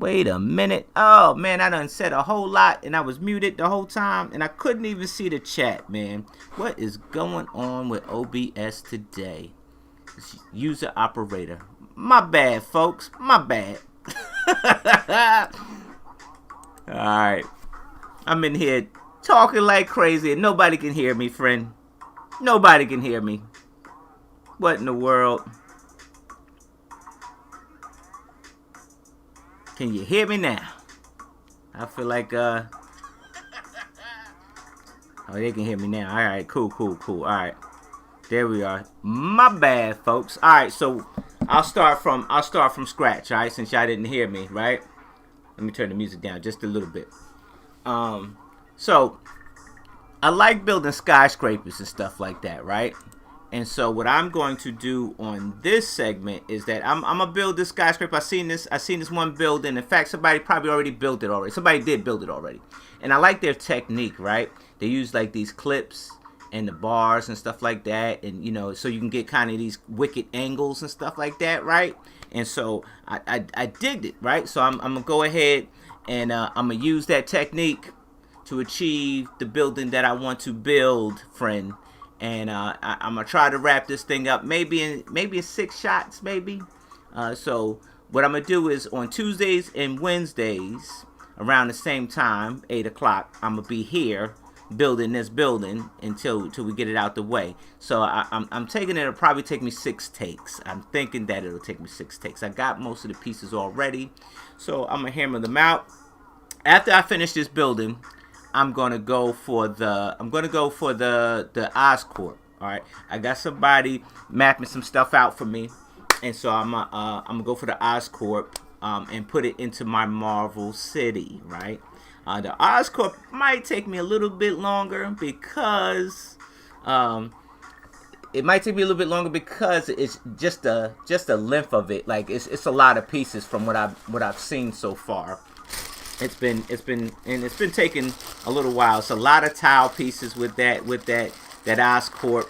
Wait a minute. Oh, man, I done said a whole lot, and I was muted the whole time, and I couldn't even see the chat, man. What is going on with OBS today? It's user operator. My bad, folks. My bad. Alright. I'm in here talking like crazy, and nobody can hear me, friend. Nobody can hear me. What in the world? Can you hear me now? I feel like, oh, they can hear me now. All right, cool. All right, there we are. My bad, folks. All right, so I'll start from scratch. All right, since y'all didn't hear me, right? Let me turn the music down just a little bit. So I like building skyscrapers and stuff like that, right? And so what I'm going to do on this segment is that I'm gonna build this skyscraper. I seen this one building. In fact, somebody probably already built it already. Somebody did build it already. And I like their technique, right? They use like these clips and the bars and stuff like that, and you know, so you can get kind of these wicked angles and stuff like that, right? And so I digged it, right? So I'm gonna go ahead and I'm gonna use that technique to achieve the building that I want to build, friend. And I'm gonna try to wrap this thing up maybe in 6 shots, maybe. So what I'm gonna do is on Tuesdays and Wednesdays around the same time, 8 o'clock, I'm gonna be here building this building until we get it out the way. So I'm taking it'll probably take me 6 takes. I'm thinking that it'll take me 6 takes. I got most of the pieces already, so I'm gonna hammer them out. After I finish this building, I'm gonna go for the Oscorp. All right, I got somebody mapping some stuff out for me, and so I'm gonna go for the Oscorp and put it into my Marvel City. Right, the Oscorp might take me a little bit longer because it's just the length of it. Like it's a lot of pieces from what I've seen so far. It's been taking a little while. It's a lot of tile pieces with that Oscorp,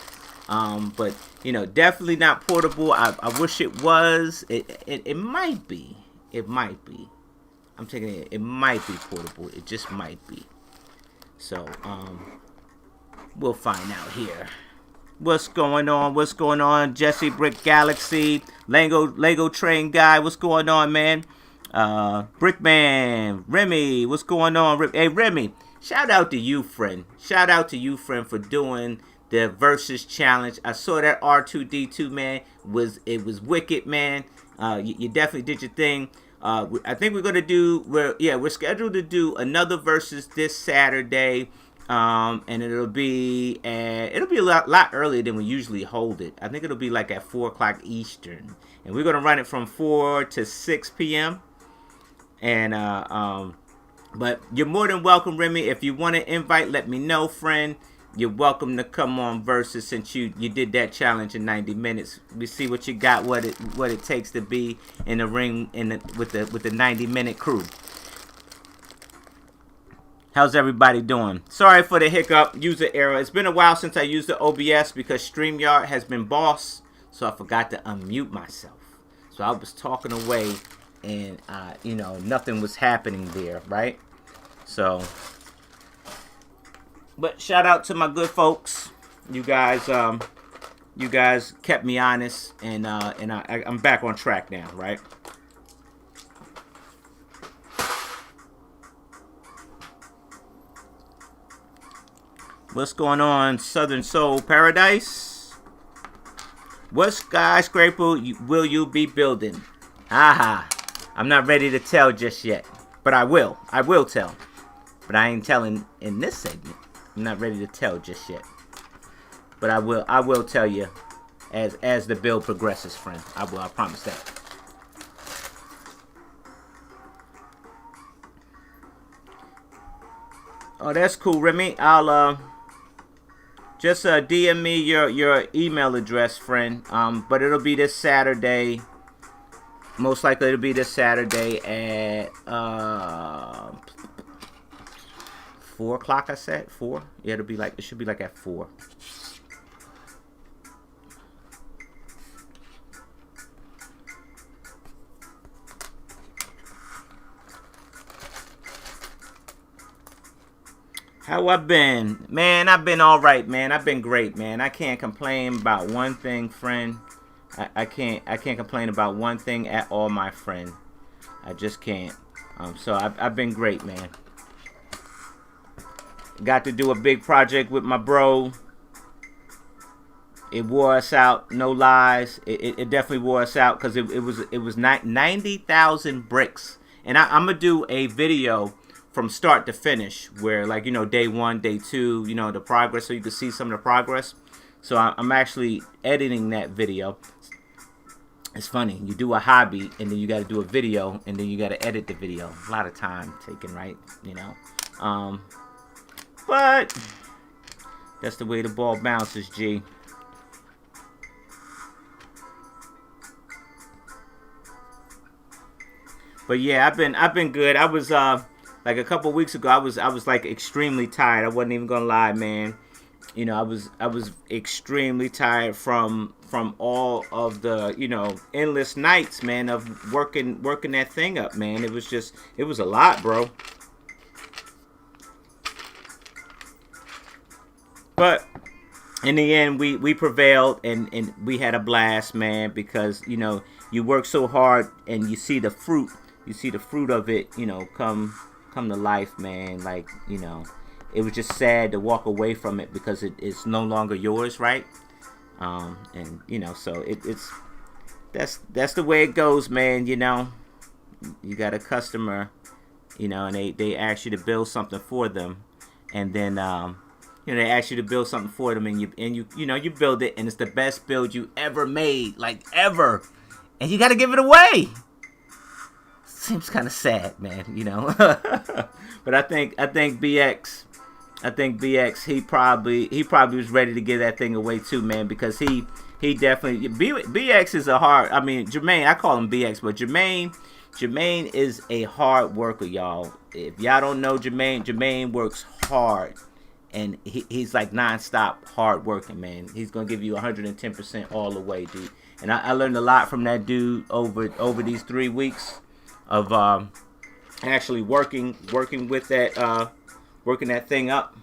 but you know, definitely not portable. I wish it was. It might be. I'm taking it. It might be portable. It just might be. So we'll find out here. What's going on? Jesse Brick Galaxy, Lego Train Guy. What's going on, man? Brickman, Remy, what's going on? Hey, Remy, shout out to you, friend. For doing the versus challenge. I saw that R2D2, man. It was wicked, man. You definitely did your thing. I think we're scheduled to do another versus this Saturday. And it'll be a lot earlier than we usually hold it. I think it'll be like at 4 o'clock Eastern, and we're gonna run it from 4 to 6 p.m. And but you're more than welcome, Remy. If you want to invite, let me know, friend. You're welcome to come on versus, since you did that challenge in 90 minutes. We see what you got, what it takes to be in the ring with the 90-minute crew. How's everybody doing? Sorry for the hiccup, user error. It's been a while since I used the OBS because StreamYard has been boss, so I forgot to unmute myself. So I was talking away, and you know, nothing was happening there, right? So, but shout out to my good folks. You guys kept me honest, and I'm back on track now, right? What's going on, Southern Soul Paradise? What skyscraper will you be building? Haha. I'm not ready to tell just yet, but I will. I will tell, but I ain't telling in this segment. I'm not ready to tell just yet, but I will. I will tell you as the build progresses, friend. I will. I promise that. Oh, that's cool, Remy. I'll just DM me your email address, friend. But it'll be this Saturday. Most likely it'll be this Saturday at 4 o'clock. I said 4. Yeah, it should be like at 4. How I been? Man, I've been all right, man. I've been great, man. I can't complain about one thing, friend. I can't complain about one thing at all, my friend. I just can't. So I've been great, man. Got to do a big project with my bro. It wore us out, no lies. It definitely wore us out because it was 90,000 bricks, and I'm gonna do a video from start to finish where, like, day one, day two, the progress, so you can see some of the progress. So I'm actually editing that video. It's funny, you do a hobby and then you got to do a video and then you got to edit the video. A lot of time taken, right? But that's the way the ball bounces, G. But yeah, I've been good. I was like a couple weeks ago, I was like extremely tired. I wasn't even gonna lie, man. I was extremely tired from all of the endless nights, man, of working that thing up, man. It was a lot, bro. But in the end, we prevailed and we had a blast, man, because you work so hard and you see the fruit of it, come to life, man. Like, it was just sad to walk away from it because it's no longer yours, right? And so that's the way it goes, man. You got a customer, and they ask you to build something for them, and then they ask you to build something for them, and you build it, and it's the best build you ever made, like ever, and you got to give it away. Seems kind of sad, man, But I think BX, he probably was ready to give that thing away too, man, because he definitely, BX is a hard, I mean, Jermaine, I call him BX, but Jermaine is a hard worker, y'all. If y'all don't know Jermaine works hard, and he's like non-stop hard working, man. He's gonna give you 110% all the way, dude. And I learned a lot from that dude over these 3 weeks of actually working with that working that thing up.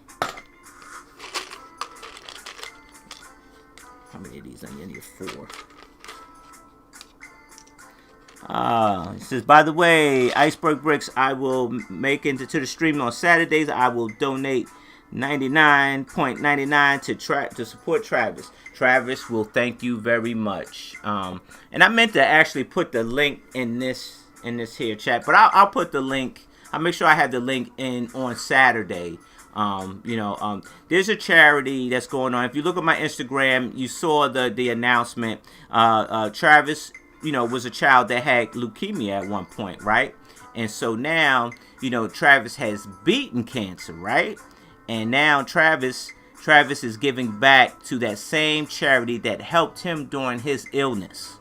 How many of these? I need 4. It says, by the way, Iceberg bricks I will make into the stream on Saturdays. I will donate 99.99 to support Travis. Travis will thank you very much. And I meant to actually put the link in this here chat, but I'll put the link. I'll make sure I have the link in on Saturday. There's a charity that's going on. If you look at my Instagram, you saw the announcement. Travis, was a child that had leukemia at one point, right? And so now, Travis has beaten cancer, right? And now Travis is giving back to that same charity that helped him during his illness.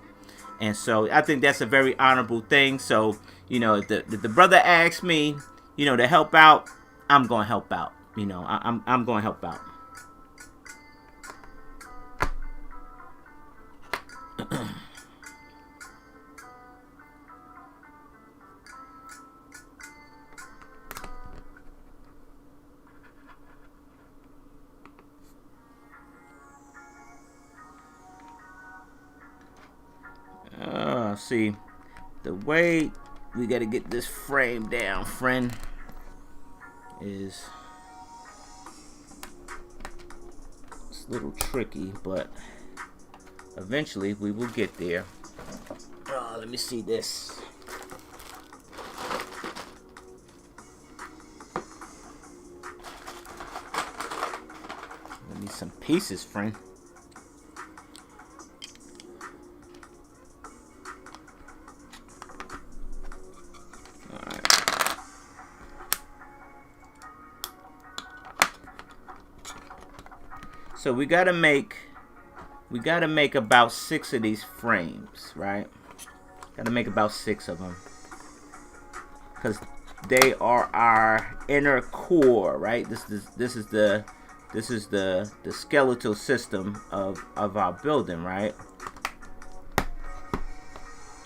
And so I think that's a very honorable thing. So, if the brother asks me, to help out, I'm going to help out. I'm going to help out. See, the way we got to get this frame down, friend, is it's a little tricky, but eventually we will get there. Let me see this. Let me some pieces, friend. So we gotta make about 6 of these frames, right? Gotta make about 6 of them, because they are our inner core, right? This is the skeletal system of our building, right?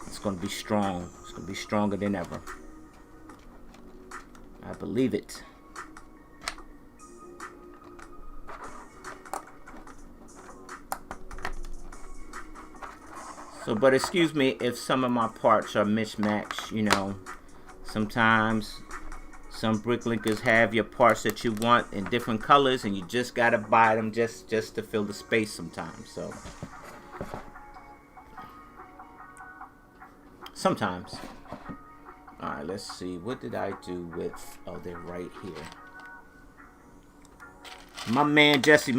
It's gonna be strong. It's gonna be stronger than ever. I believe it. So, but excuse me if some of my parts are mismatched. You know, sometimes some bricklinkers have your parts that you want in different colors, and you just gotta buy them just to fill the space sometimes. So, sometimes. All right, let's see. What did I do with? Oh, they're right here. My man Jesse,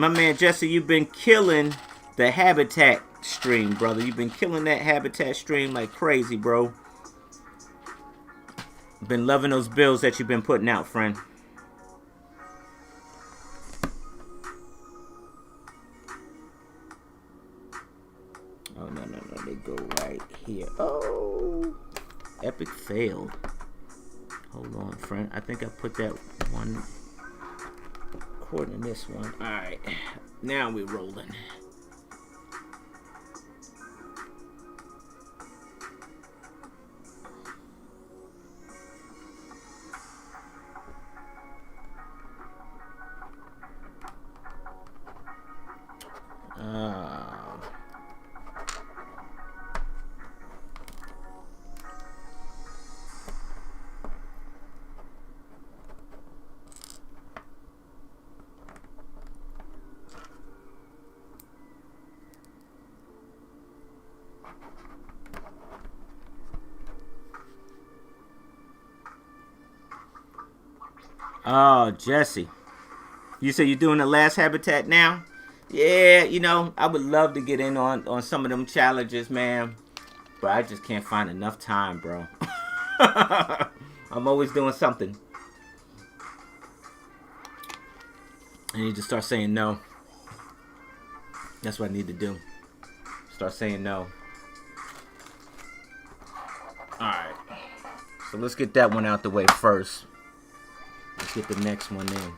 you've been killing the habitat stream, brother. You've been killing that habitat stream like crazy, bro. Been loving those builds that you've been putting out, friend. Oh, no. They go right here. Oh, epic fail. Hold on, friend. I think I put that one in this one. All right, now we're rolling. Oh, Jesse. You say you're doing the last habitat now? Yeah, you know, I would love to get in on some of them challenges, man. But I just can't find enough time, bro. I'm always doing something. I need to start saying no. That's what I need to do. Start saying no. Alright. So let's get that one out the way first. Let's get the next one in.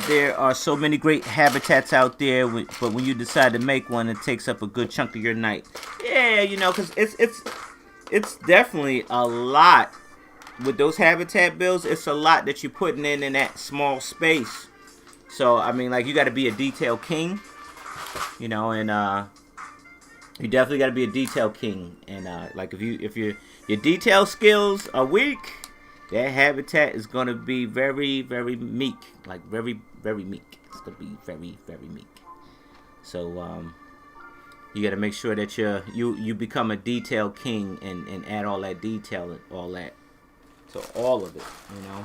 There are so many great habitats out there, but when you decide to make one, it takes up a good chunk of your night. Yeah, you know, because it's definitely a lot with those habitat builds. It's a lot that you're putting in that small space. So I mean, like, you got to be a detail king, you know, and you definitely got to be a detail king. And like, if your detail skills are weak, that habitat is gonna be very, very meek. Like, very, very meek. It's gonna be very, very meek. So you gotta make sure that you become a detail king and add all that detail and all that to all of it, you know.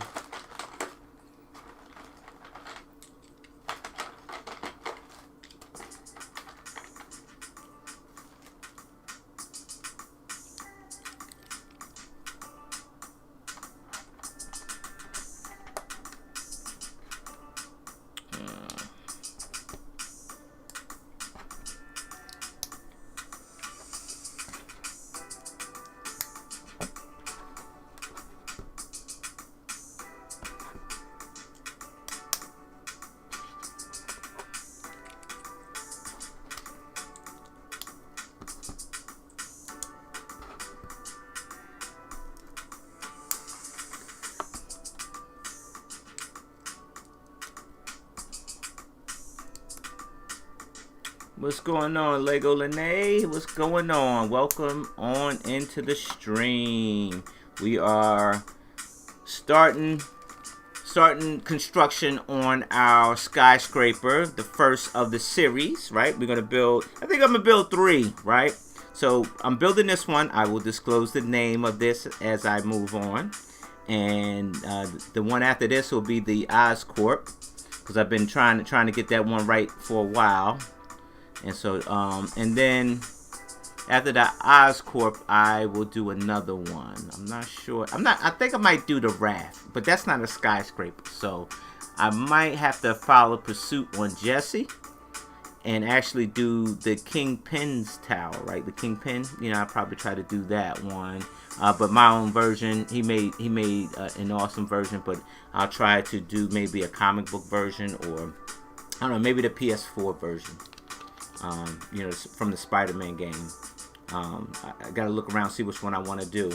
What's going on, Lego Lene? What's going on? Welcome on into the stream. We are starting construction on our skyscraper, the first of the series, right? We're gonna build, I think I'm gonna build 3, right? So I'm building this one. I will disclose the name of this as I move on. And the one after this will be the Oscorp, because I've been trying to get that one right for a while. And so, and then After the Oscorp, I will do another one. I'm not sure. I think I might do the Raft, but that's not a skyscraper. So I might have to follow pursuit on Jesse and actually do the Kingpin's tower, right? The Kingpin. You know, I'll probably try to do that one. But my own version, he made an awesome version, but I'll try to do maybe a comic book version, or I don't know, maybe the PS4 version. You know, from the Spider-Man game. I gotta look around, see which one I want to do.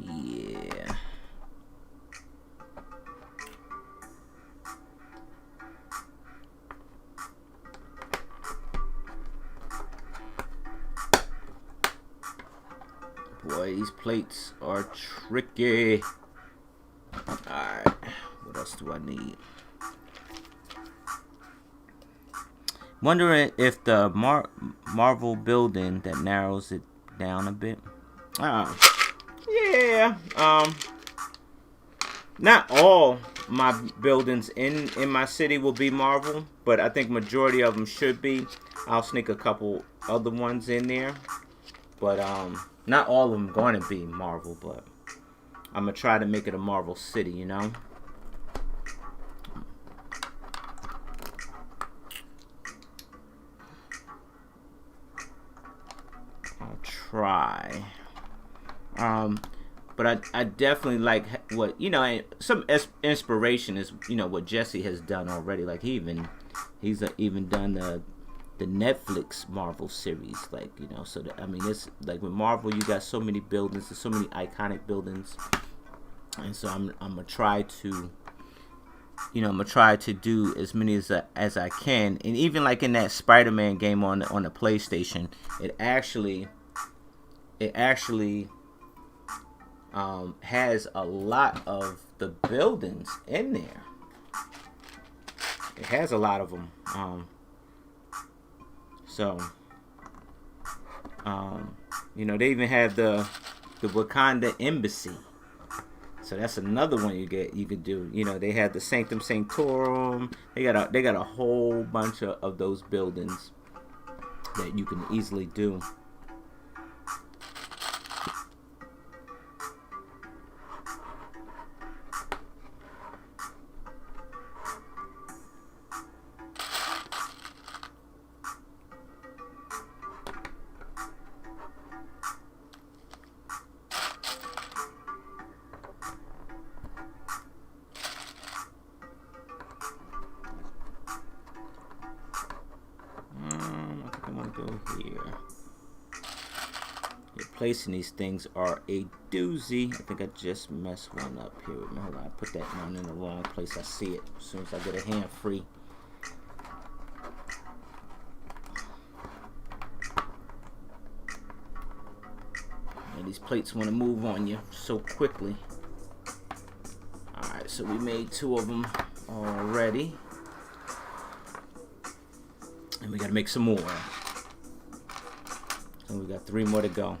Yeah. Boy, these plates are tricky. Alright, what else do I need? Wondering if the Marvel building that narrows it down a bit. Yeah. Not all my buildings in my city will be Marvel, but I think majority of them should be. I'll sneak a couple other ones in there, but not all of them going to be Marvel, but I'm gonna try to make it a Marvel city, you know. I'll try. But I definitely like what, you know, some inspiration is, you know, what Jesse has done already. Like he's even done the Netflix Marvel series, like, you know. So I mean, it's like with Marvel, you got so many buildings, there's so many iconic buildings, and so I'm gonna try to, you know, do as many as I can. And even like in that Spider-Man game on the PlayStation, it actually has a lot of the buildings in there. It has a lot of them. You know, they even have the Wakanda Embassy. So that's another one you could do. You know, they have the Sanctum Sanctorum. They got a whole bunch of those buildings that you can easily do. Placing these things are a doozy. I think I just messed one up here. Hold on, I put that one in the wrong place. I see it as soon as I get a hand free. And these plates want to move on you so quickly. Alright, so we made 2 of them already. And we got to make some more. And we got 3 more to go.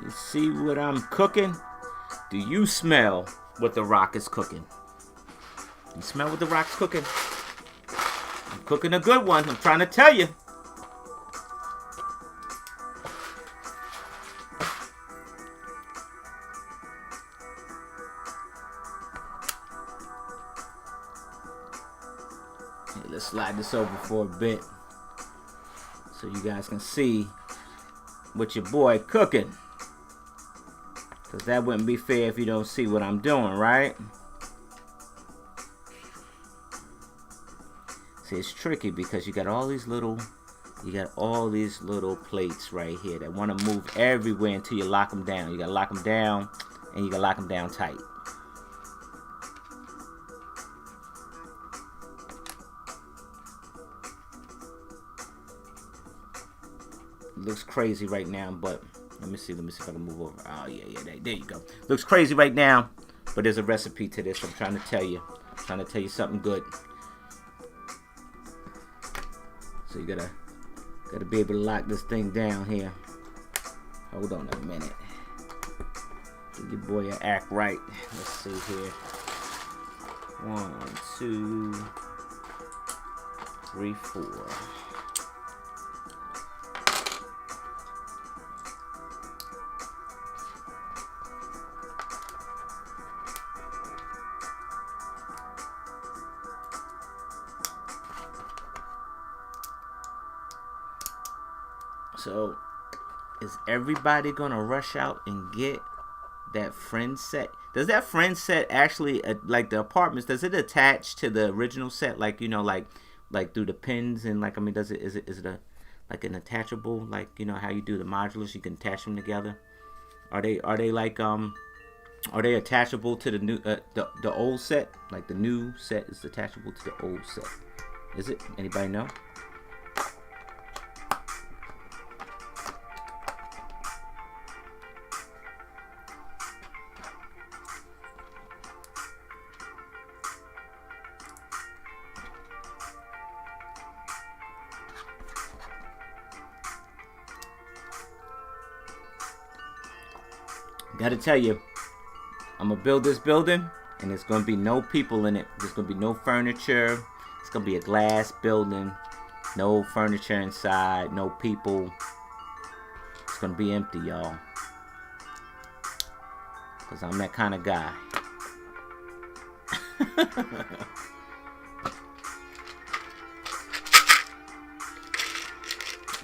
You see what I'm cooking? Do you smell what the rock is cooking? You smell what the rock's cooking? I'm cooking a good one. I'm trying to tell you. Hey, let's slide this over for a bit so you guys can see what your boy cooking. Because that wouldn't be fair if you don't see what I'm doing, right? See, it's tricky because you got all these little plates right here that want to move everywhere until you lock them down. You got to lock them down, and you got to lock them down tight. It looks crazy right now, but let me see if I can move over. Oh, yeah, there you go. Looks crazy right now, but there's a recipe to this. I'm trying to tell you. I'm trying to tell you something good. So you gotta be able to lock this thing down here. Hold on a minute. Give your boy an act right. Let's see here. 1, 2, 3, 4. So, is everybody gonna rush out and get that friend set? Does that friend set actually, like the apartments, does it attach to the original set? Like, you know, like through the pins and like, I mean, is it like an attachable, like, you know how you do the modulars, you can attach them together? Are they like are they attachable to the new the old set? Like the new set is attachable to the old set? Is it? Anybody know? Gotta tell you, I'm gonna build this building and there's gonna be no people in it. There's gonna be no furniture. It's gonna be a glass building, no furniture inside, no people. It's gonna be empty, y'all, because I'm that kind of guy.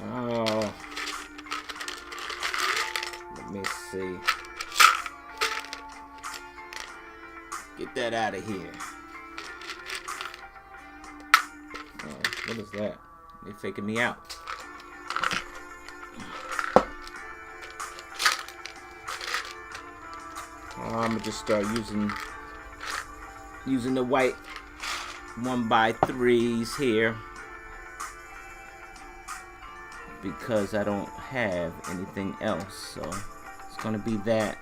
Oh, let me see. Get that out of here. Oh, what is that? They're faking me out. I'm gonna just start using the white 1x3s here because I don't have anything else. So it's gonna be that.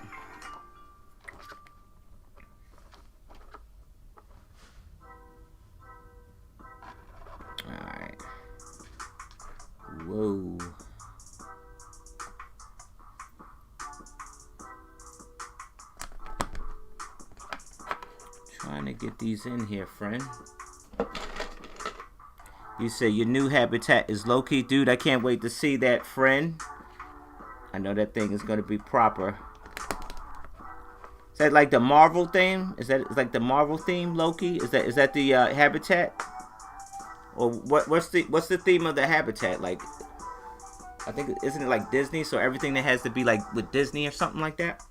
Whoa. Trying to get these in here, friend. You say your new habitat is low-key. Dude, I can't wait to see that, friend. I know that thing is going to be proper. Is that like the Marvel theme? Is that like the Marvel theme, Loki? Is that the habitat? Or what's the theme of the habitat? Like, I think, isn't it like Disney? So everything that has to be like with Disney or something like that?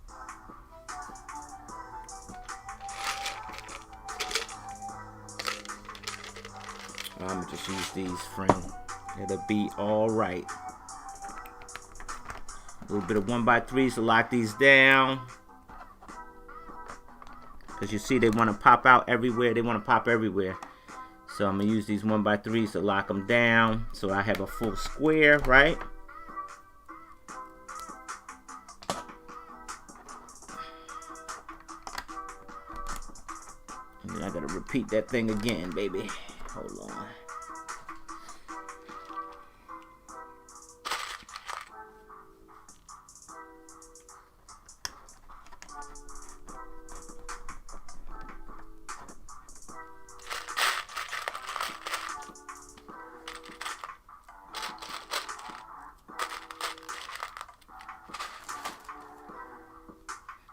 I'm gonna just use these, friend. It'll be all right. A little bit of 1x3s to lock these down. Because you see they want to pop out everywhere. They want to pop everywhere. So I'm going to use these 1x3s to lock them down. So I have a full square, right? And then I got to repeat that thing again, baby. Hold on.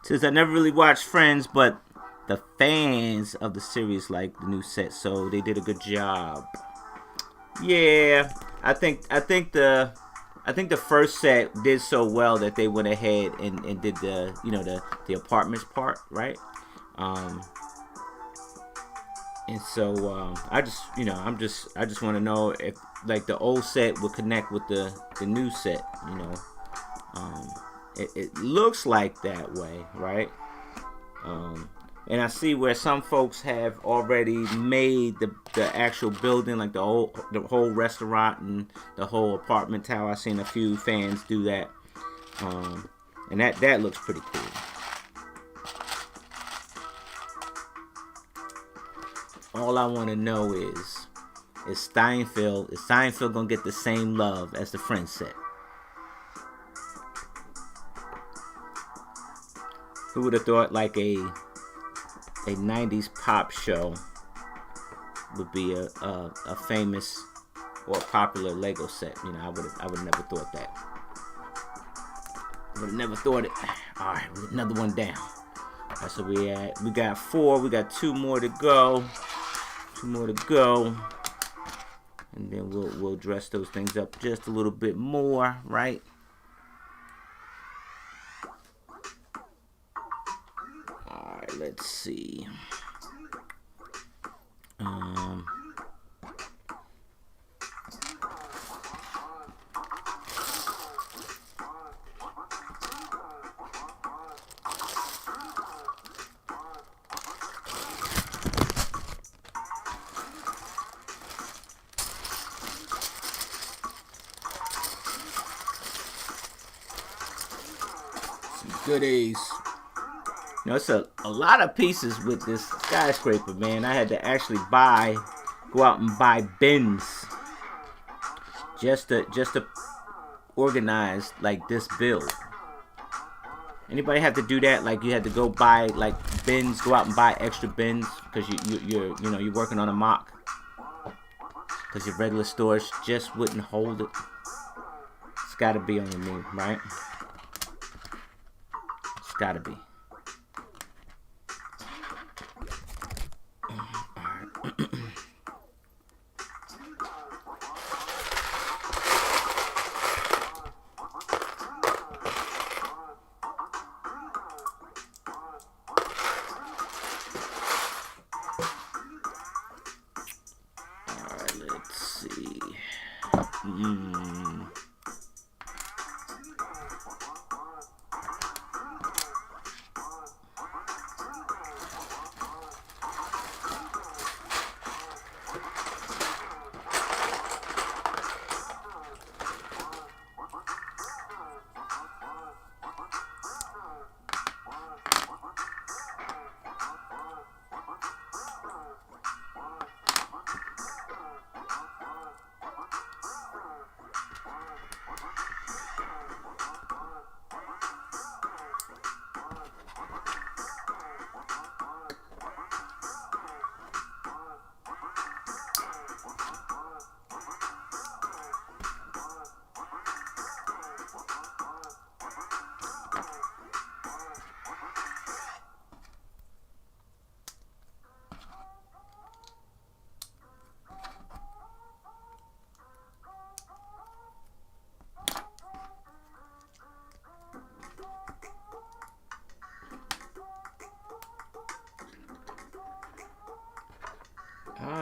Since I never really watched Friends, but the fans of the series like the new set, so they did a good job. Yeah, I think the first set did so well that they went ahead and did the the apartments part, right? Um, and so I just want to know if like the old set would connect with the new set. Um, it looks like that way, right? And I see where some folks have already made the actual building, like the whole restaurant and the whole apartment tower. I've seen a few fans do that, and that looks pretty cool. All I want to know is Steinfeld gonna get the same love as the Friends set? Who would have thought like a 90s pop show would be a famous or popular Lego set? I would have never thought that. Would have never thought it. All right, another one down. All right, so we got 4. We got 2 more to go. 2 more to go, and then we'll dress those things up just a little bit more, right? All right, let's see. Goodies. It's a lot of pieces with this skyscraper, man. I had to actually go out and buy bins just to organize like this build. Anybody have to do that? Like you had to go buy like bins, go out and buy extra bins because you're working on a mock because your regular storage just wouldn't hold it. It's got to be on me, right? It's got to be.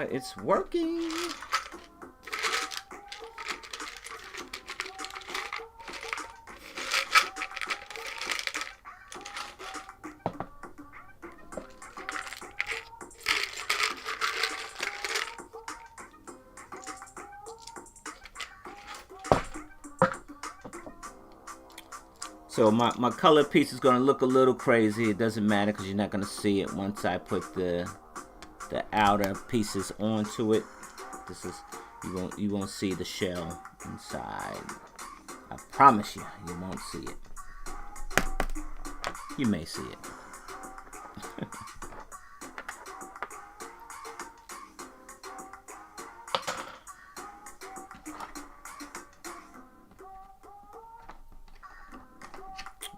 It's working. So my color piece is going to look a little crazy. It doesn't matter because you're not going to see it once I put the outer pieces onto it. This is you won't see the shell inside. I promise you won't see it. You may see it.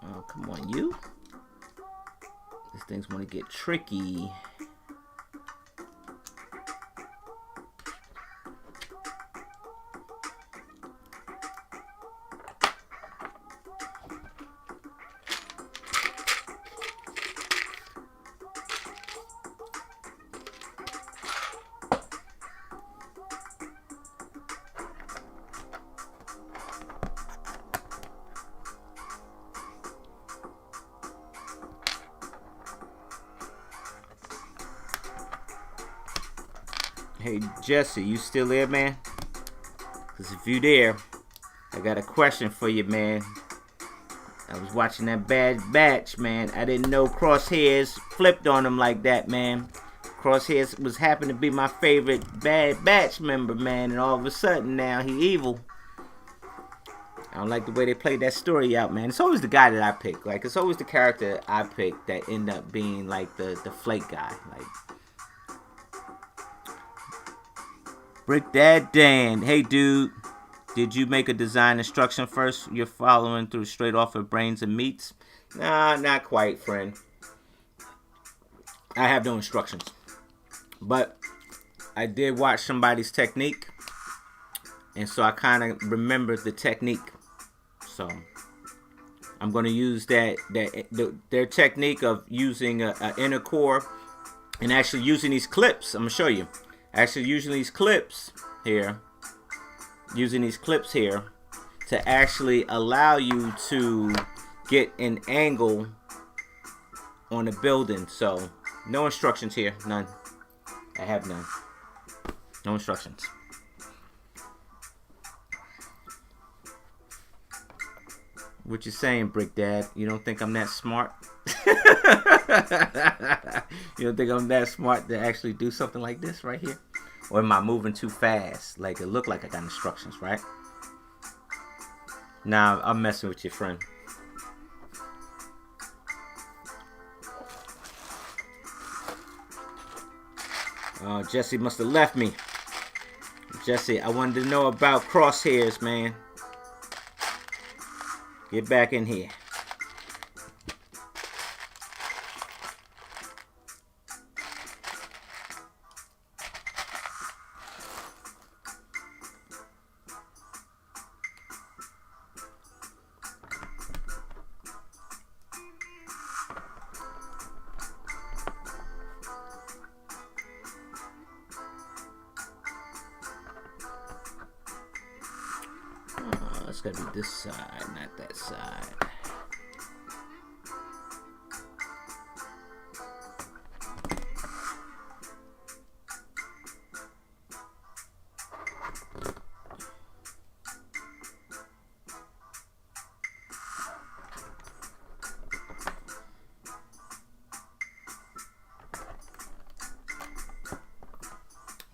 Oh, come on, you. things want to get tricky. Hey Jesse, you still there, man? Because if you there, I got a question for you, man. I was watching that Bad Batch, man. I didn't know Crosshairs flipped on him like that, man. Crosshairs was happened to be my favorite Bad Batch member, man. And all of a sudden now he evil. I don't like the way they played that story out, man. It's always the guy that I pick. Like, it's always the character I pick that end up being like the flake guy. Like, Brick Dad Dan, hey dude, did you make a design instruction first? You're following through straight off of brains and meats? Nah, not quite, friend. I have no instructions. But I did watch somebody's technique. And so I kind of remembered the technique. So I'm going to use their technique of using an inner core and actually using these clips. I'm going to show you. Actually using these clips here to actually allow you to get an angle on the building. So no instructions here, none. I have none. No instructions. What you saying, Brick Dad? You don't think I'm that smart? You don't think I'm that smart to actually do something like this right here? Or am I moving too fast? Like, it looked like I got instructions, right? Nah, I'm messing with your friend. Oh, Jesse must have left me. Jesse, I wanted to know about Crosshairs, man. Get back in here. It's gotta be this side, not that side.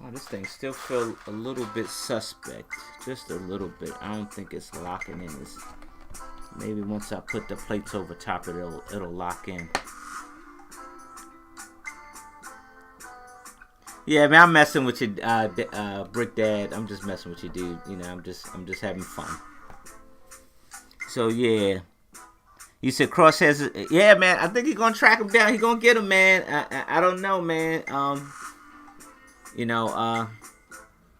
Oh, this thing still feels a little bit suspect. Just a little bit. I don't think it's locking in. This maybe once I put the plates over top of it, it'll lock in. Yeah, man, I'm messing with you, Brick Dad. I'm just messing with you, dude. You know, I'm just having fun. So yeah, you said Crosshairs. Yeah, man. I think he's gonna track him down. He's gonna get him, man. I don't know, man. You know,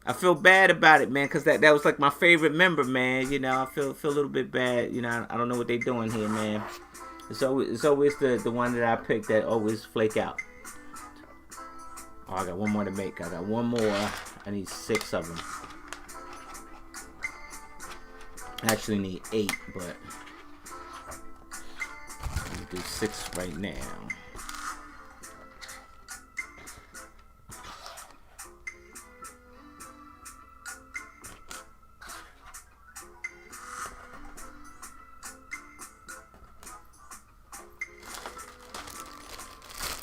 I feel bad about it, man, because that was like my favorite member, man. You know, I feel a little bit bad. You know, I don't know what they're doing here, man. It's always the one that I pick that always flake out. Oh, I got one more to make. I got one more. I need 6 of them. I actually need 8, but I'm gonna do 6 right now.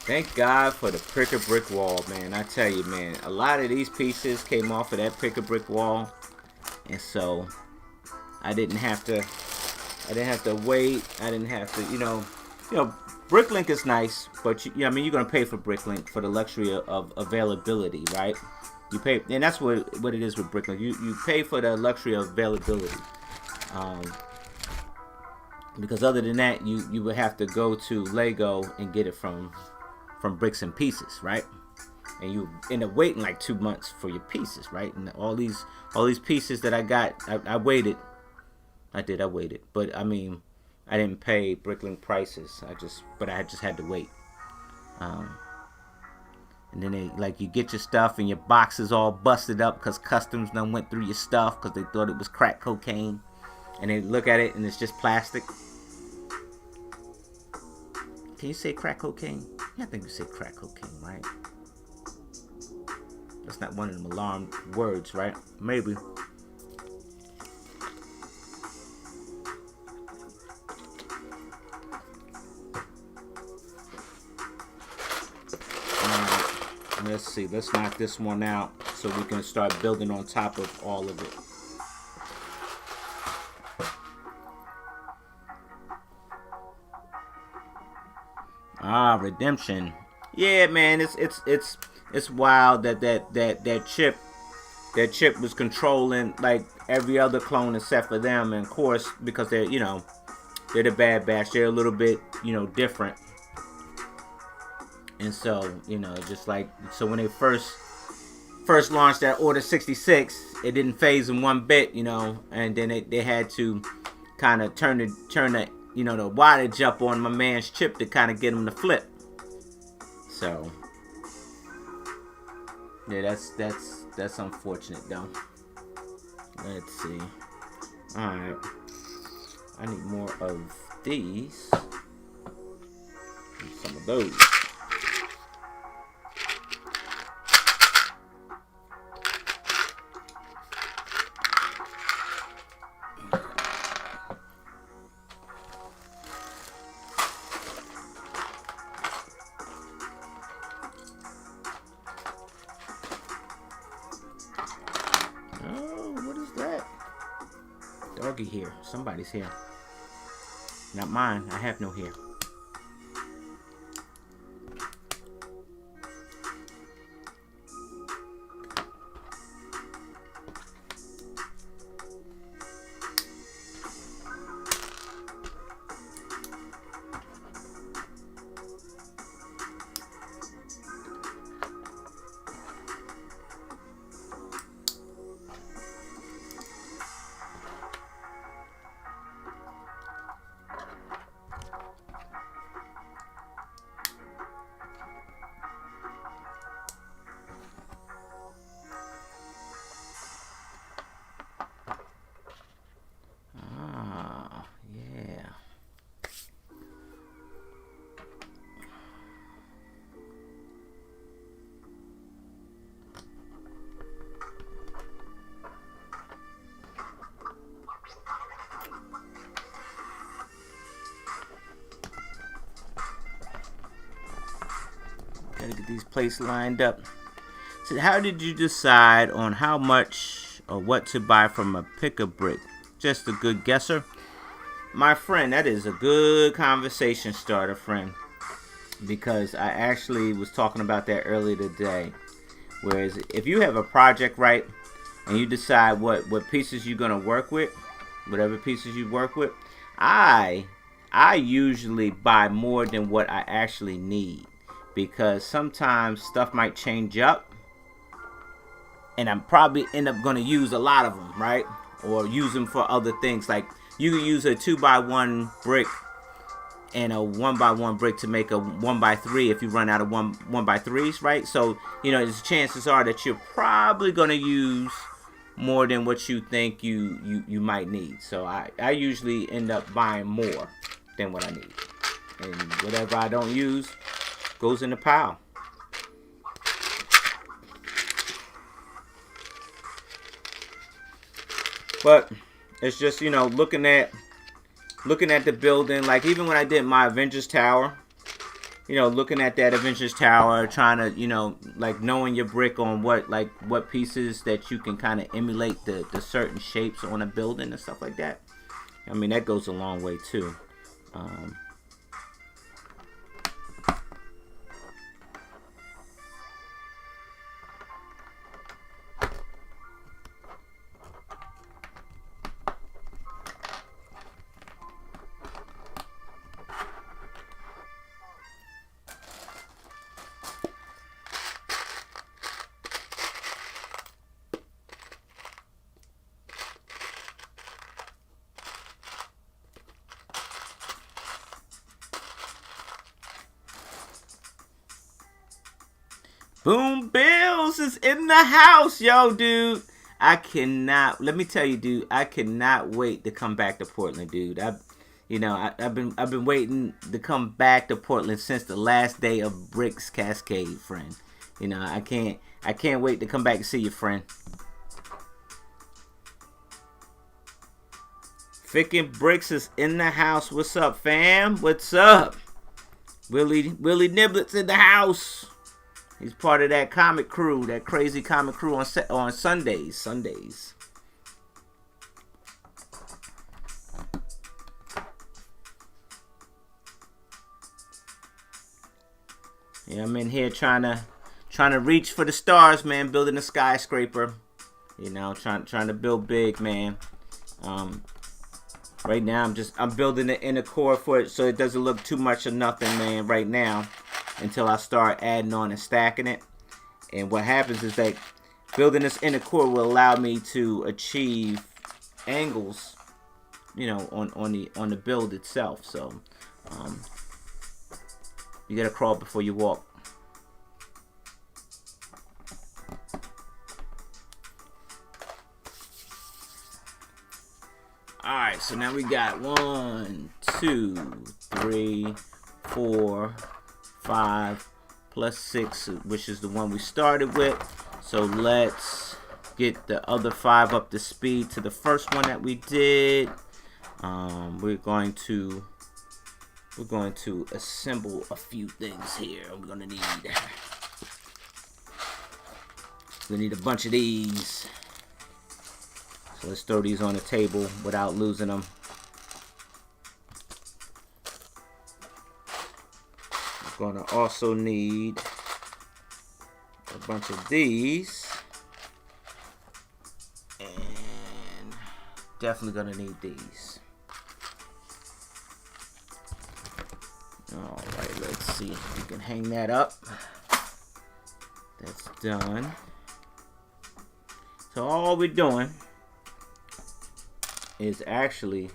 Thank God for the pick-a-brick wall, man. I tell you, man, a lot of these pieces came off of that pick-a-brick wall, and so I didn't have to wait. I didn't have to, you know, Bricklink is nice, but I mean, you're gonna pay for Bricklink for the luxury of availability, right? You pay, and that's what it is with Bricklink. You pay for the luxury of availability. because other than that, you would have to go to Lego and get it from bricks and pieces, right? And you end up waiting like 2 months for your pieces, right? And all these pieces that I got, I waited. I waited, but I mean, I didn't pay Bricklink prices. I just had to wait. And then they, like, you get your stuff and your box is all busted up because customs done went through your stuff because they thought it was crack cocaine, and they look at it and it's just plastic. Can you say crack cocaine? Yeah, I think you say crack cocaine, right? That's not one of them alarm words, right? Maybe. Let's see. Let's knock this one out so we can start building on top of all of it. Redemption. Yeah, man, it's wild that chip was controlling like every other clone except for them, and of course because they're the Bad Batch, they're a little bit different, and so just like when they first launched that Order 66, it didn't phase them one bit, and then they had to kind of turn the the wattage up on my man's chip to kind of get him to flip. So yeah, that's unfortunate though. Let's see. All right, I need more of these. Some of those. Doggy here. Somebody's here. Not mine. I have no hair. Gotta get these plates lined up. So how did you decide on how much or what to buy from a pick-a-brick? Just a good guesser? My friend, that is a good conversation starter, friend. Because I actually was talking about that earlier today. Whereas if you have a project, right, and you decide what pieces you're going to work with, whatever pieces you work with, I usually buy more than what I actually need. Because sometimes stuff might change up, and I'm probably end up going to use a lot of them, right? Or use them for other things. Like you can use a 2x1 brick and a 1x1 brick to make a 1x3 if you run out of 1x3s, right? So the chances are that you're probably going to use more than what you think you might need. So I usually end up buying more than what I need, and whatever I don't use goes in the pile. But it's just looking at the building, like even when I did my Avengers Tower, looking at that Avengers Tower, trying to like knowing your brick on what pieces that you can kind of emulate the certain shapes on a building and stuff like that. I mean, that goes a long way too. Boom Bills is in the house, yo, dude. I cannot. Let me tell you, dude. I cannot wait to come back to Portland, dude. I've been waiting to come back to Portland since the last day of Bricks Cascade, friend. You know, I can't wait to come back and see you, friend. Fickin' Bricks is in the house. What's up, fam? What's up? Willie Niblet's in the house. He's part of that comic crew, that crazy comic crew on Sundays. Yeah, I'm in here trying to reach for the stars, man. Building a skyscraper. You know, trying to build big, man. Right now, I'm building the inner core for it so it doesn't look too much of nothing, man. Right now. Until I start adding on and stacking it. And what happens is that building this inner core will allow me to achieve angles, you know, on the build itself. So you gotta crawl before you walk. Alright, so now we got 1, 2, 3, 4, 5 plus 6, which is the one we started with. So let's get the other 5 up to speed to the first one that we did. We're going to assemble a few things here. We're gonna need a bunch of these. So let's throw these on the table without losing them. Gonna also need a bunch of these, and definitely gonna need these. All right, let's see if we can hang that up. That's done. So all we're doing is actually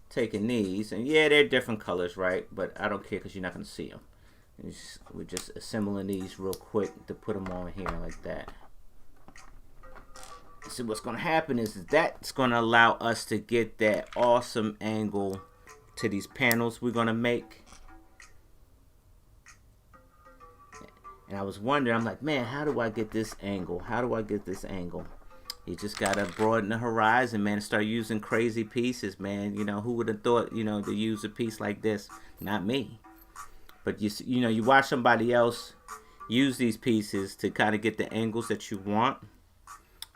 taking these, and yeah, they're different colors, right? But I don't care because you're not gonna see them. We're just assembling these real quick to put them on here like that. So what's going to happen is that's going to allow us to get that awesome angle to these panels we're going to make. And I was wondering, I'm like, man, how do I get this angle? How do I get this angle? You just got to broaden the horizon, man, and start using crazy pieces, man. You know, who would have thought, you know, to use a piece like this? Not me. But you know, you watch somebody else use these pieces to kind of get the angles that you want,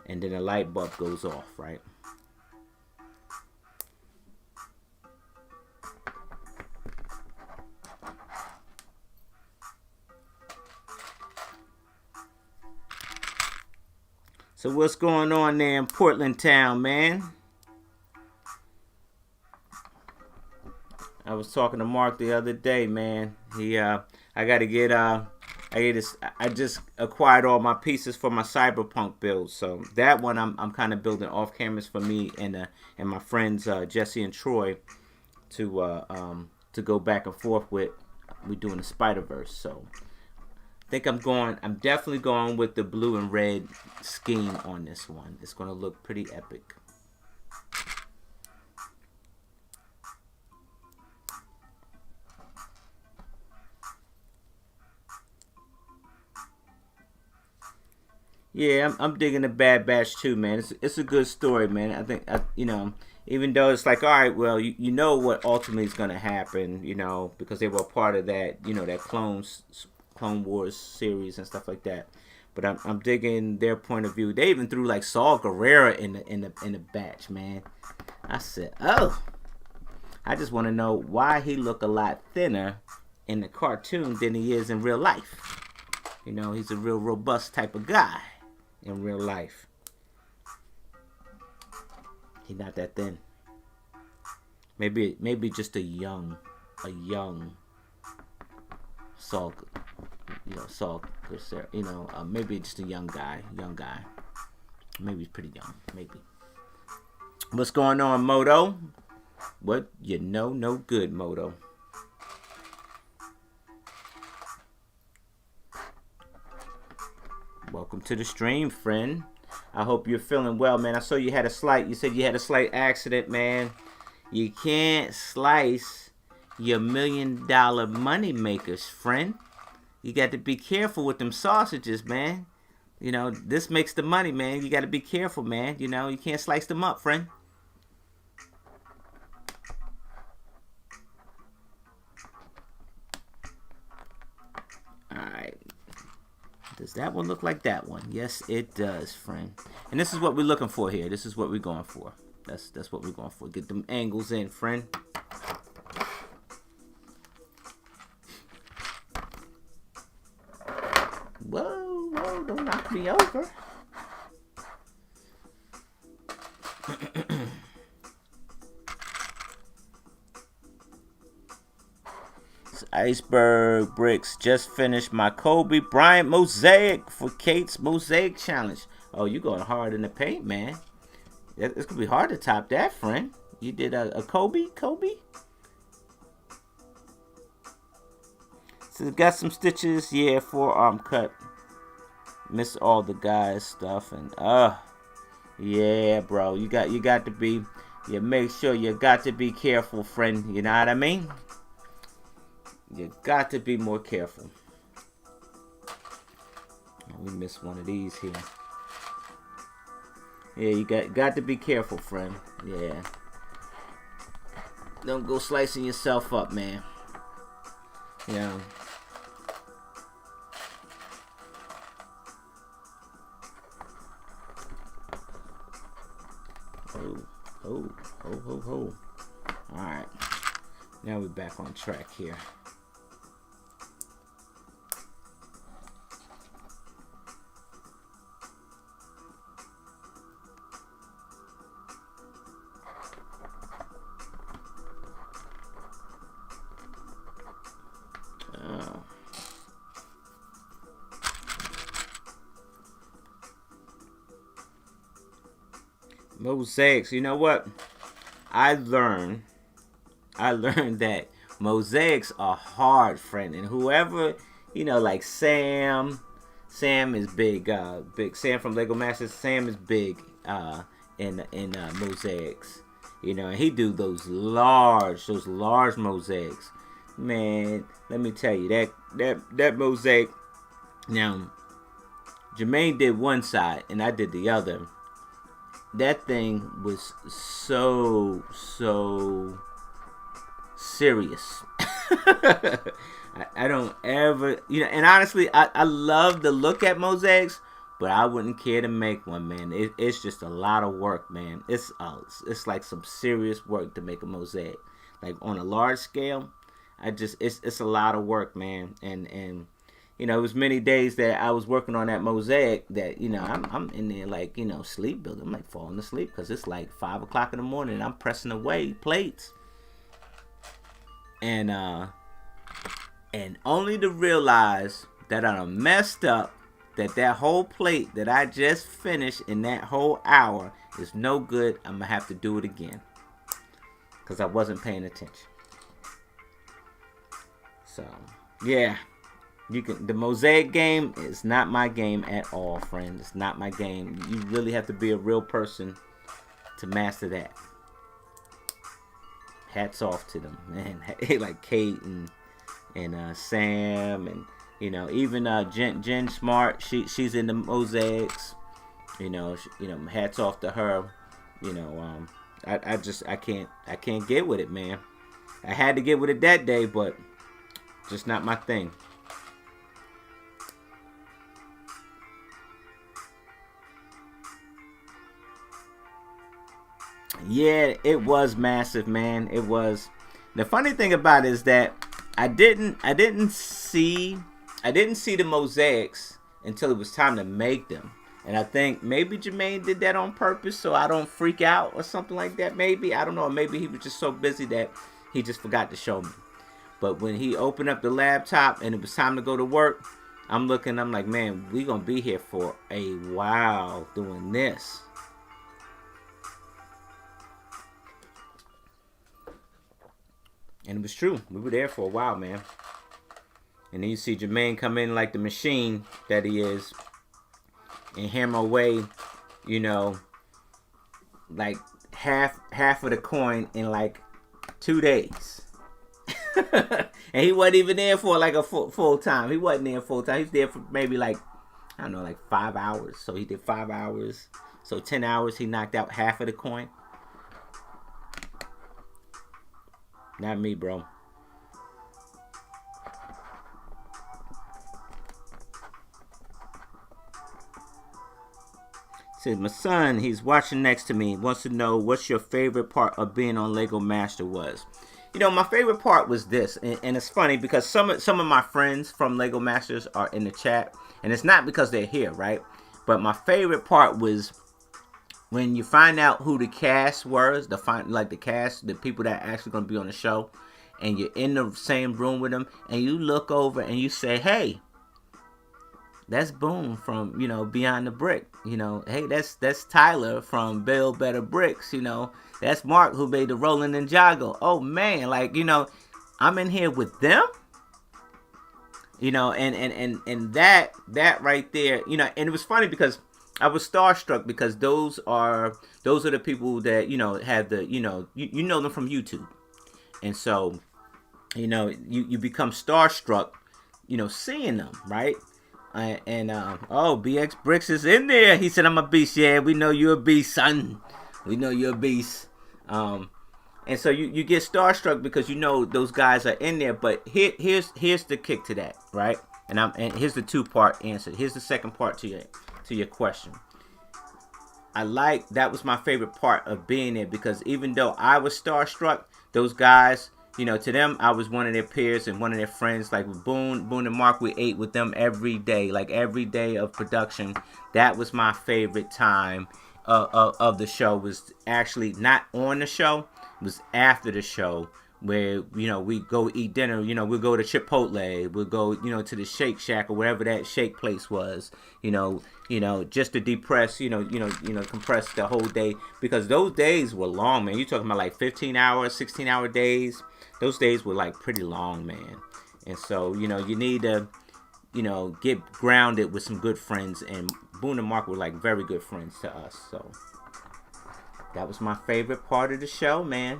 and then a light bulb goes off, right? So what's going on there in Portland town, man? I was talking to Mark the other day, man. I just acquired all my pieces for my Cyberpunk build. So that one I'm kind of building off cameras for me and my friends Jesse and Troy to go back and forth with. We're doing the Spider-Verse. So I think I'm definitely going with the blue and red scheme on this one. It's going to look pretty epic. Yeah, I'm digging the Bad Batch too, man. It's a good story, man. I think, you know, even though it's like, all right, well, you know what ultimately is going to happen, you know, because they were part of that, you know, that Clone Wars series and stuff like that. But I'm digging their point of view. They even threw like Saul Guerrero in the batch, man. I said, oh, I just want to know why he look a lot thinner in the cartoon than he is in real life. You know, he's a real robust type of guy in real life. He's not that thin. Maybe just a young Saul, you know, maybe just a young guy. Maybe he's pretty young, maybe. What's going on, Moto? What you know, no good, Moto. Welcome to the stream, friend. I hope you're feeling well, man. I saw you had a slight. You said you had a slight accident, man. You can't slice your $1 million money makers, friend. You got to be careful with them sausages, man. You know, this makes the money, man. You got to be careful, man. You know, you can't slice them up, friend. Alright. Does that one look like that one? Yes, it does, friend. And this is what we're looking for here. This is what we're going for. That's what we're going for. Get them angles in, friend. Whoa, whoa, don't knock me over. Iceberg bricks. Just finished my Kobe Bryant mosaic for Kate's mosaic challenge. Oh, you going hard in the paint, man. It's gonna be hard to top that, friend. You did a Kobe? So got some stitches, yeah, forearm cut. Miss all the guys stuff and yeah, bro. You got to be, you make sure you got to be careful, friend. You know what I mean? You got to be more careful. We missed one of these here. Yeah, you got to be careful, friend. Yeah. Don't go slicing yourself up, man. Yeah. Oh. Alright. Now we're back on track here. Mosaics, you know what? I learned that mosaics are hard, friend. And whoever, you know, like Sam is big. Big Sam from Lego Masters. Sam is big in mosaics. You know, and he do those large mosaics. Man, let me tell you that mosaic. Now, Jermaine did one side and I did the other. That thing was so serious. I don't ever, you know, and honestly, I love to look at mosaics, but I wouldn't care to make one, man. It's just a lot of work, man. It's like some serious work to make a mosaic. Like on a large scale, it's a lot of work, man. And you know, it was many days that I was working on that mosaic that, you know, I'm in there like, you know, sleep building. I'm like falling asleep because it's like 5 o'clock in the morning and I'm pressing away plates. And only to realize that I done messed up, that whole plate that I just finished in that whole hour is no good. I'm going to have to do it again because I wasn't paying attention. So, yeah. The mosaic game is not my game at all, friend. It's not my game. You really have to be a real person to master that. Hats off to them, man. Like Kate and Sam and, you know, even Jen Smart. She's in the mosaics. You know, hats off to her. You know, I can't get with it, man. I had to get with it that day, but just not my thing. Yeah, it was massive, man. It was. The funny thing about it is that I didn't see the mosaics until it was time to make them. And I think maybe Jermaine did that on purpose so I don't freak out or something like that. Maybe, I don't know. Maybe he was just so busy that he just forgot to show me. But when he opened up the laptop and it was time to go to work, I'm like, man, we gonna be here for a while doing this. And it was true. We were there for a while, man. And then you see Jermaine come in like the machine that he is. and hammer away, you know, like half of the coin in like 2 days. And he wasn't even there for like a full time. He wasn't there full time. He was there for maybe like, I don't know, like 5 hours. So he did 5 hours. So 10 hours, he knocked out half of the coin. Not me, bro. Said my son, he's watching next to me, wants to know what's your favorite part of being on Lego Master was. You know, my favorite part was this, and it's funny because some of my friends from Lego Masters are in the chat, and it's not because they're here, right? But my favorite part was when you find out who the cast was, the cast, the people that are actually going to be on the show, and you're in the same room with them, and you look over and you say, hey, that's Boone from, you know, Beyond the Brick. You know, hey, that's Tyler from Build Better Bricks. You know, that's Mark who made the Rolling Ninjago. Oh man, like, you know, I'm in here with them. You know, and that right there, you know, and it was funny because I was starstruck because those are the people that, you know, have the, you know them from YouTube. And so, you know, you become starstruck, you know, seeing them, right? Oh, BX Bricks is in there. He said, I'm a beast. Yeah, we know you're a beast, son. We know you're a beast. And so you get starstruck because you know those guys are in there. But here's the kick to that, right? And here's the 2-part answer. Here's the second part to your question. That was my favorite part of being there because even though I was starstruck, those guys, you know, to them, I was one of their peers and one of their friends. Like with Boone and Mark, we ate with them every day. Like every day of production, that was my favorite time of the show. Was actually not on the show, it was after the show where, you know, we go eat dinner. You know, we'll go to Chipotle, we'll go, you know, to the Shake Shack or whatever that shake place was. You know, just to depress, compress the whole day because those days were long, man. You're talking about like 15-hour, 16-hour days. Those days were like pretty long, man. And so, you know, you need to, you know, get grounded with some good friends. And Boone and Mark were like very good friends to us. So that was my favorite part of the show, man.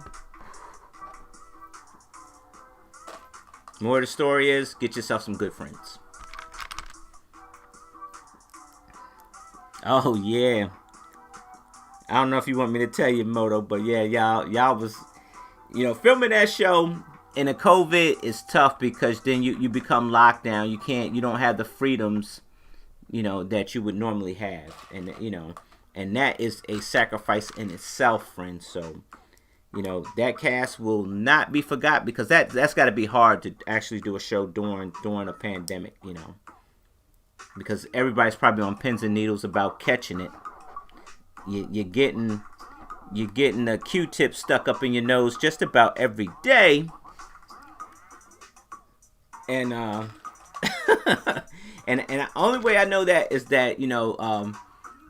More of the story is get yourself some good friends. Oh yeah. I don't know if you want me to tell you, Moto, but yeah, y'all was, you know, filming that show in a COVID is tough because then you become locked down. You don't have the freedoms, you know, that you would normally have. And, you know, and that is a sacrifice in itself, friends. So, you know, that cast will not be forgot because that's got to be hard to actually do a show during a pandemic, you know. Because everybody's probably on pins and needles about catching it. You're getting a Q-tip stuck up in your nose just about every day, and and the only way I know that is that, you know,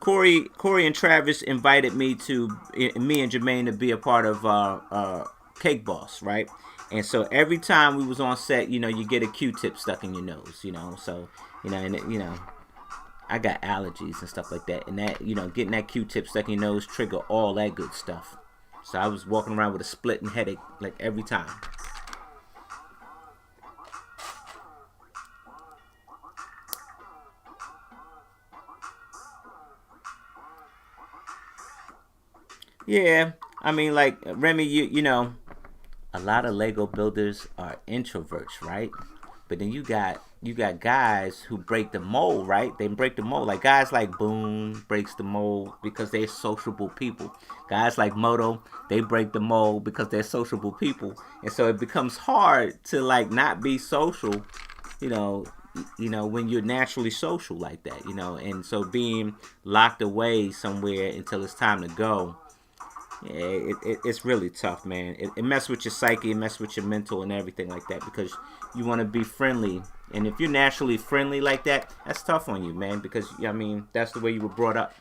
Corey and Travis invited me and Jermaine to be a part of Cake Boss, right? And so every time we was on set, you know, you get a Q-tip stuck in your nose, you know. So, you know, and you know, I got allergies and stuff like that, and that, you know, getting that Q-tip stuck in your nose trigger all that good stuff. So I was walking around with a splitting headache like every time. Yeah, I mean, like Remy, you know, a lot of Lego builders are introverts, right? But then you got guys who break the mold, right? They break the mold. Like guys like Boone breaks the mold because they're sociable people. Guys like Moto, they break the mold because they're sociable people. And so it becomes hard to like not be social, you know, when you're naturally social like that, you know. And so being locked away somewhere until it's time to go, yeah, it's really tough, man. It messes with your psyche, it messes with your mental and everything like that because you want to be friendly. And if you're naturally friendly like that, that's tough on you, man, because, I mean, that's the way you were brought up.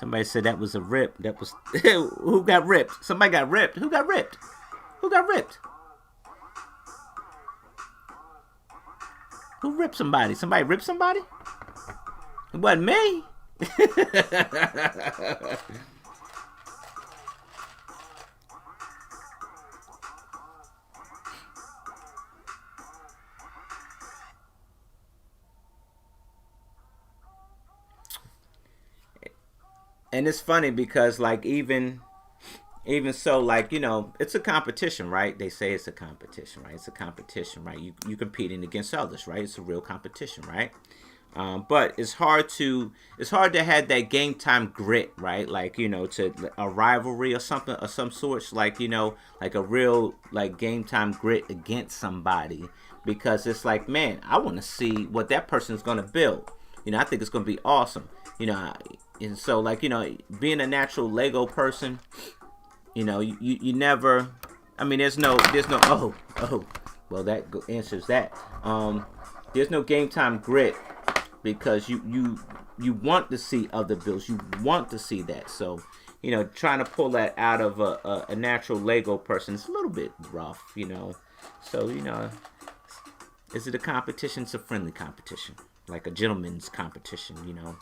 Somebody said that was a rip. That was who got ripped? Somebody got ripped. Who got ripped? Who got ripped? Who ripped somebody? Somebody ripped somebody? It wasn't me. And it's funny because like even so, like, you know, it's a competition, right? They say it's a competition, right? It's a competition, right? You competing against others, right? It's a real competition, right? But it's hard to have that game time grit, right? Like, you know, to a rivalry or something of some sorts, like, you know, like a real like game time grit against somebody, because it's like, man, I want to see what that person's gonna build. You know, I think it's gonna be awesome. You know, and so like, you know, being a natural Lego person, you know, you never. I mean, there's no. Oh. Well, that answers that. There's no game time grit because you want to see other builds. You want to see that. So, you know, trying to pull that out of a natural Lego person is a little bit rough. You know, so you know, is it a competition? It's a friendly competition, like a gentleman's competition. You know.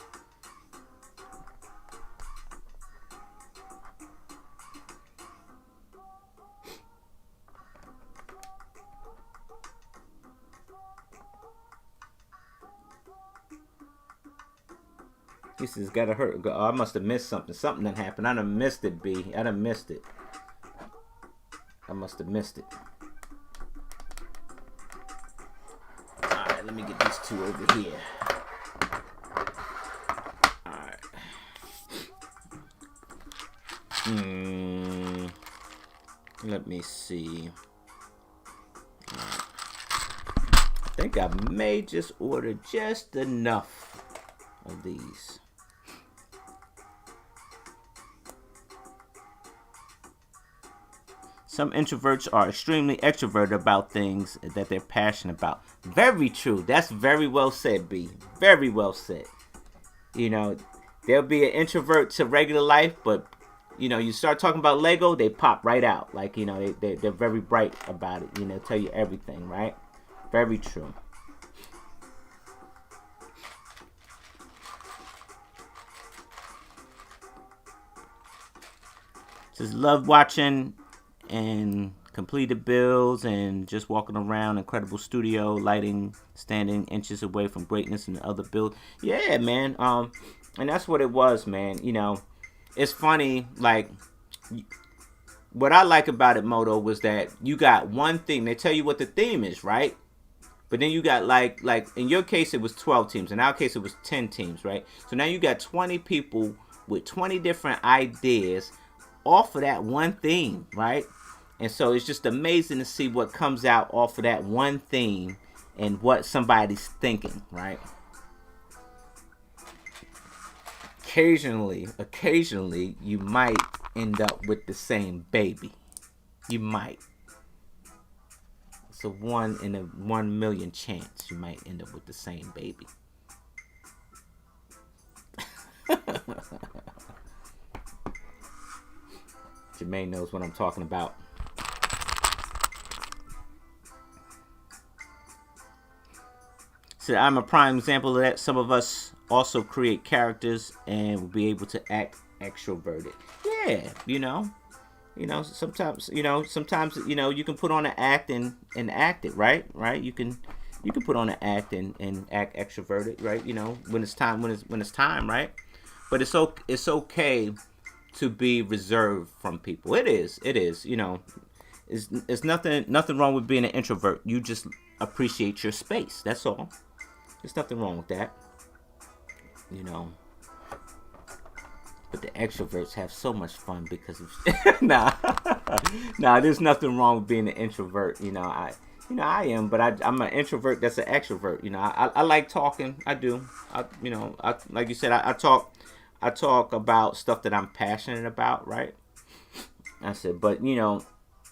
He says, gotta hurt. Oh, I must have missed something. Something done happened. I done missed it, B. I done missed it. I must have missed it. Alright, let me get these two over here. Alright. Let me see. Right. I think I may just order just enough of these. Some introverts are extremely extroverted about things that they're passionate about. Very true. That's very well said, B. Very well said. You know, there'll be an introvert to regular life, but, you know, you start talking about Lego, they pop right out. Like, you know, they're very bright about it. You know, tell you everything, right? Very true. Just love watching and completed builds and just walking around incredible studio lighting, standing inches away from greatness in the other build. Yeah, man. And that's what it was, man. You know, it's funny, like, what I like about it, Moto, was that you got one theme. They tell you what the theme is, right? But then you got like in your case it was 12 teams. In our case it was 10 teams, right? So now you got 20 people with 20 different ideas off of that one theme, right? And so it's just amazing to see what comes out off of that one theme and what somebody's thinking, right? Occasionally, you might end up with the same baby. You might. It's a 1 in a 1 million chance you might end up with the same baby. Jermaine knows what I'm talking about. So I'm a prime example of that. Some of us also create characters and will be able to act extroverted. Yeah, sometimes you can put on an act and act it, right? You can put on an act and act extroverted, right? You know, when it's time, right? But it's okay to be reserved from people. It is, you know. It's nothing wrong with being an introvert. You just appreciate your space. That's all. There's nothing wrong with that. You know. But the extroverts have so much fun because of nah, there's nothing wrong with being an introvert. You know, I am, but I'm an introvert that's an extrovert. You know, I like talking. I do. Like you said, I talk about stuff that I'm passionate about, right? I said, but you know,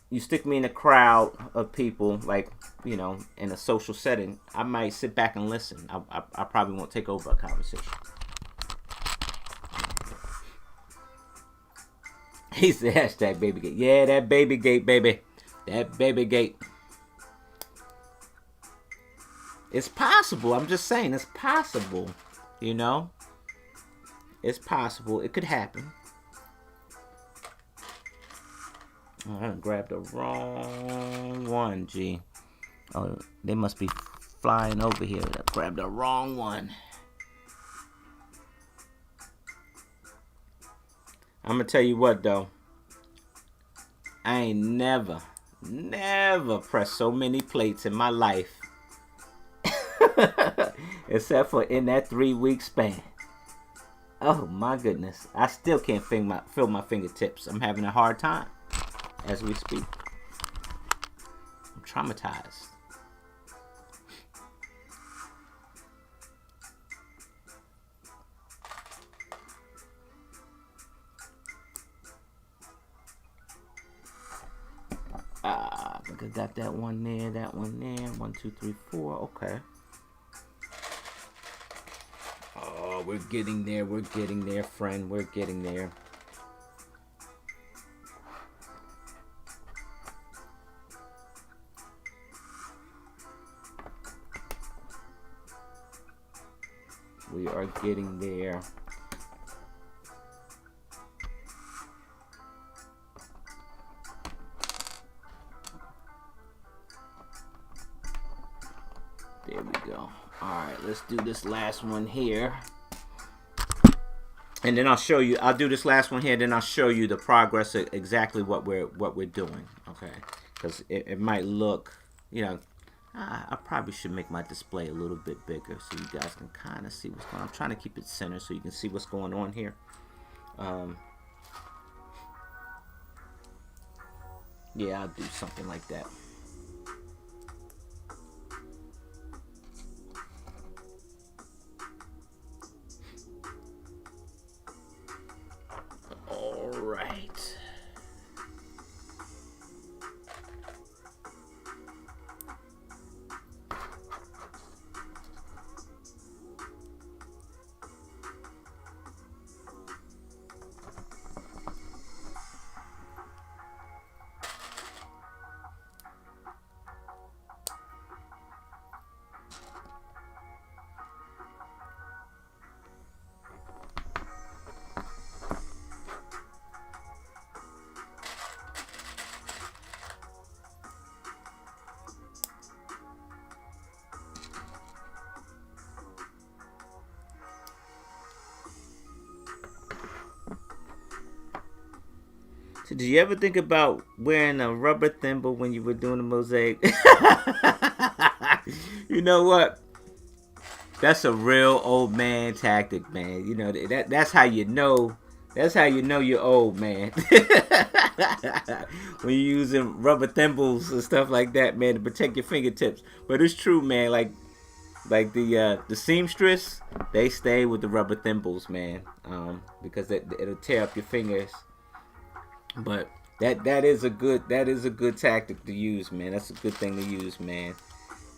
you stick me in a crowd of people, like, you know, in a social setting, I might sit back and listen. I probably won't take over a conversation. He said hashtag baby gate. Yeah, that baby gate, baby. That baby gate. It's possible. I'm just saying, it's possible. You know? It's possible. It could happen. Oh, I grabbed the wrong one, G. Oh, they must be flying over here. I grabbed the wrong one. I'm going to tell you what, though. I ain't never pressed so many plates in my life. Except for in that 3-week span. Oh, my goodness. I still can't feel my fingertips. I'm having a hard time as we speak. I'm traumatized. I got that one there, that one there. 1, 2, 3, 4. Okay. Oh, we're getting there. We're getting there, friend. We're getting there. We are getting there. There we go. Alright, let's do this last one here. And then I'll show you, I'll do this last one here, then I'll show you the progress of exactly what we're doing. Okay. Because it might look, you know, I probably should make my display a little bit bigger so you guys can kind of see what's going on. I'm trying to keep it centered so you can see what's going on here. Yeah, I'll do something like that. All right. So did you ever think about wearing a rubber thimble when you were doing the mosaic? You know what? That's a real old man tactic, man. You know that's how you know. That's how you know you're old, man. When you're using rubber thimbles and stuff like that, man, to protect your fingertips. But it's true, man. Like the seamstress, they stay with the rubber thimbles, man, because it'll tear up your fingers. But that is a good tactic to use, man. That's a good thing to use, man.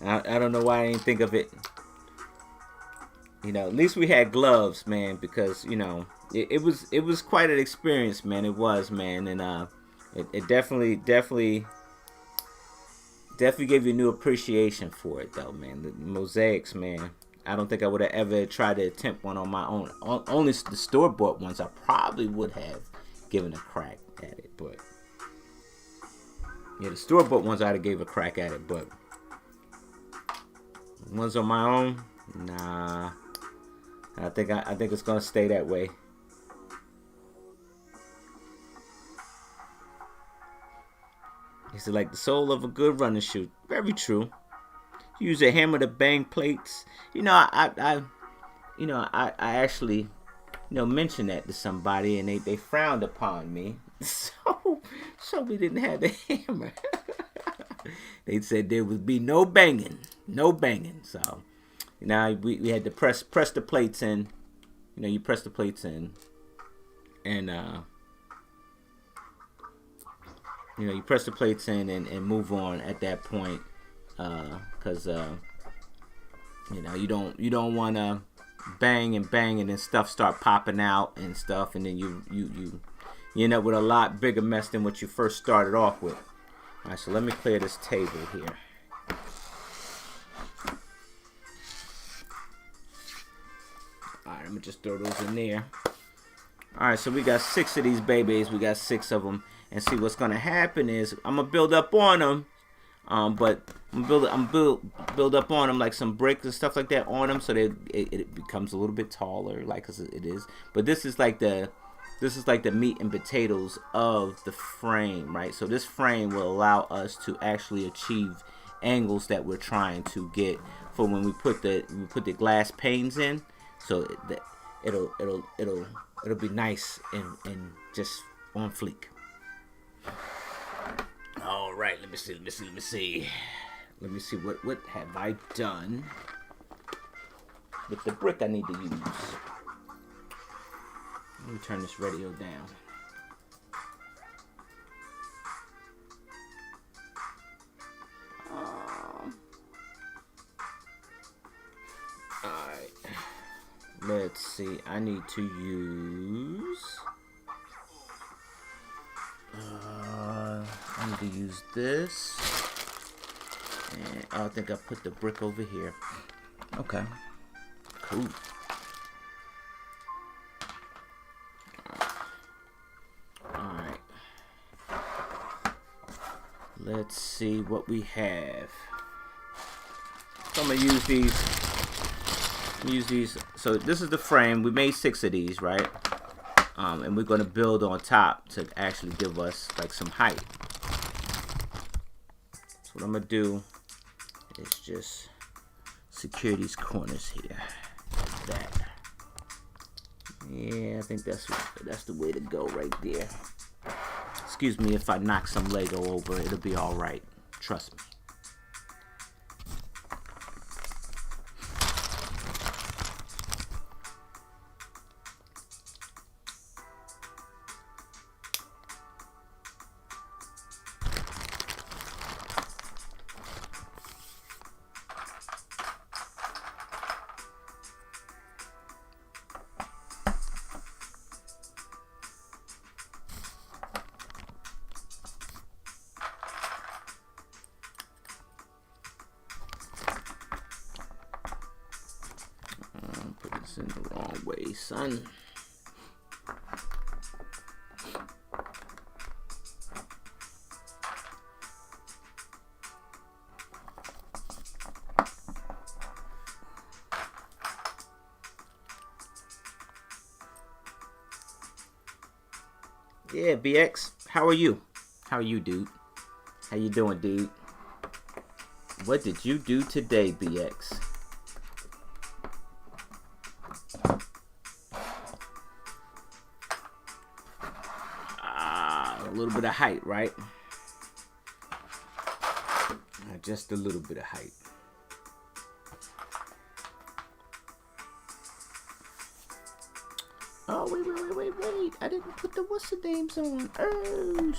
I don't know why I didn't think of it. You know, at least we had gloves, man, because you know it was quite an experience, man. It was, man, and it definitely gave you a new appreciation for it, though, man. The mosaics, man. I don't think I would have ever tried to attempt one on my own. Only the store-bought ones I probably would have given a crack at it, but yeah, the store-bought ones I'd have gave a crack at it, but ones on my own, nah. I think it's gonna stay that way. It's like the soul of a good running shoe. Very true. Use a hammer to bang plates. You know, I actually, mentioned that to somebody, and they frowned upon me. So we didn't have the hammer. They said there would be no banging. So now we had to press the plates in. You know, you press the plates in, and you press the plates in and move on at that point, because you don't want to bang and then stuff start popping out and stuff, and then you end up with a lot bigger mess than what you first started off with. All right, so let me clear this table here. All right, let me just throw those in there. All right, so we got 6 of these babies. We got 6 of them. And see, what's gonna happen is I'm gonna build up on them, but I'm build up on them like some bricks and stuff like that on them, so that it becomes a little bit taller, like cause it is. But this is like the meat and potatoes of the frame, right? So this frame will allow us to actually achieve angles that we're trying to get for when we put the glass panes in. So that it'll be nice and just on fleek. All right, let me see what have I done with the brick I need to use. Let me turn this radio down. Alright. Let's see. I need to use... I need to use this. And I think I put the brick over here. Okay. Cool. Alright. Let's see what we have. So I'm gonna use these. So this is the frame. We made 6 of these, right? And we're gonna build on top to actually give us like some height. So what I'm gonna do is just secure these corners here. Like that. Yeah, I think that's the way to go right there. Excuse me if I knock some Lego over. It'll be all right. Trust me. Put this in the wrong way, son. Yeah, BX, how are you? How are you, dude? How you doing, dude? What did you do today, BX? A little bit of height, right? Just a little bit of height. Oh, wait. I didn't put the what's the names on. Oh,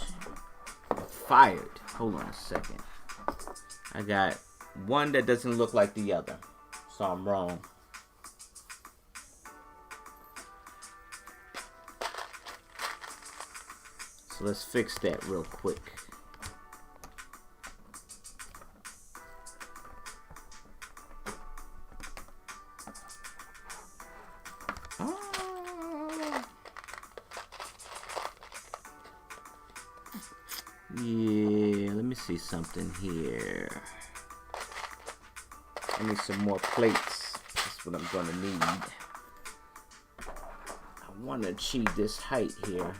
fired. Hold on a second. I got one that doesn't look like the other. So I'm wrong. So let's fix that real quick. Yeah, let me see something here. I need some more plates. That's what I'm gonna need. I want to achieve this height here.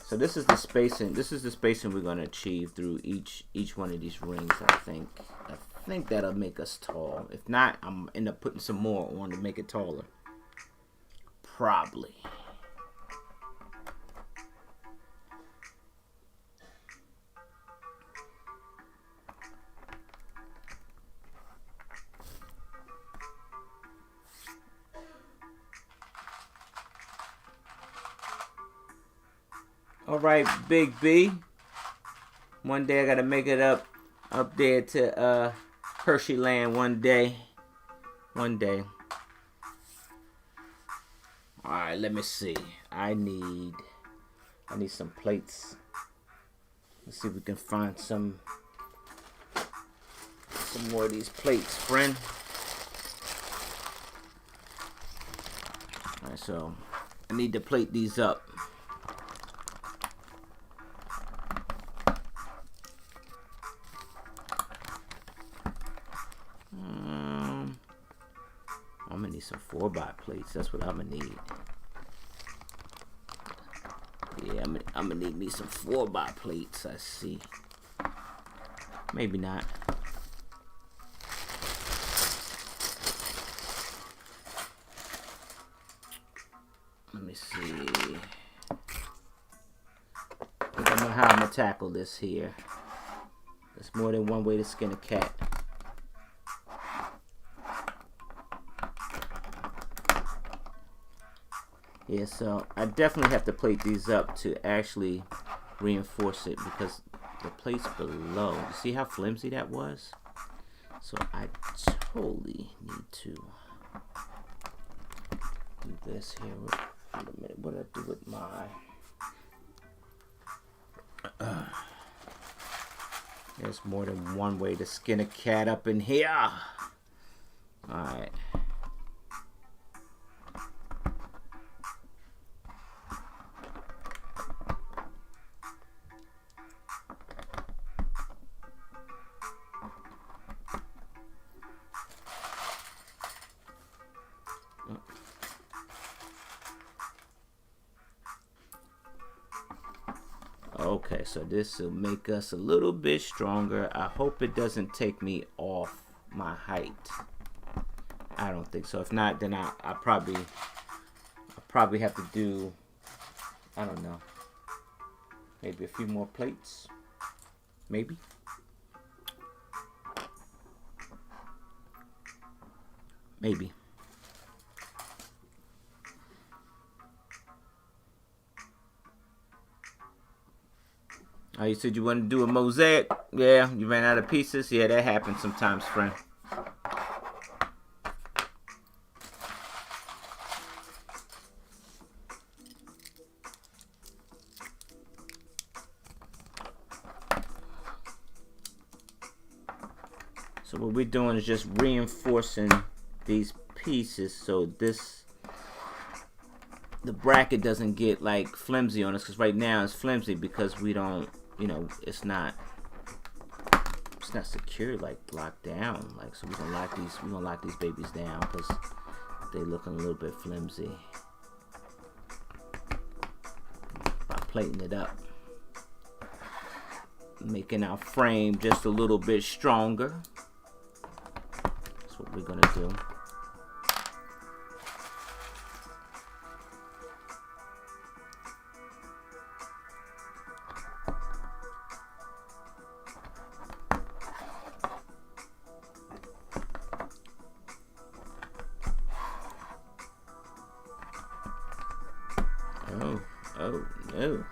So this is the spacing. This is the spacing we're gonna achieve through each one of these rings. I think that'll make us tall. If not, I'm end up putting some more on to make it taller. Probably. All right, Big B. One day I gotta make it up there to Hershey Land. One day. All right, let me see. I need I need some plates. Let's see if we can find some more of these plates, friend. Alright, so I need to plate these up. I'm gonna need some 4x plates. That's what I'm gonna need. Yeah, I'm gonna need me some 4x plates. I see. Maybe not. Let me see. I don't know how I'm gonna tackle this here. There's more than one way to skin a cat. Yeah, so I definitely have to plate these up to actually reinforce it because the plates below, you see how flimsy that was? So I totally need to do this here. Wait a minute, what do I do with my... There's more than one way to skin a cat up in here. Alright. Okay, so this will make us a little bit stronger. I hope it doesn't take me off my height. I don't think so. If not, then I'll probably have to do, I don't know, maybe a few more plates. Maybe. Maybe. Oh, you said you wanted to do a mosaic? Yeah, you ran out of pieces? Yeah, that happens sometimes, friend. So what we're doing is just reinforcing these pieces so the bracket doesn't get like flimsy on us, because right now it's flimsy because we don't, you know, it's not secure, like locked down. Like, so we're gonna lock these babies down because they're looking a little bit flimsy by plating it up, making our frame just a little bit stronger. That's what we're gonna do. Oh no.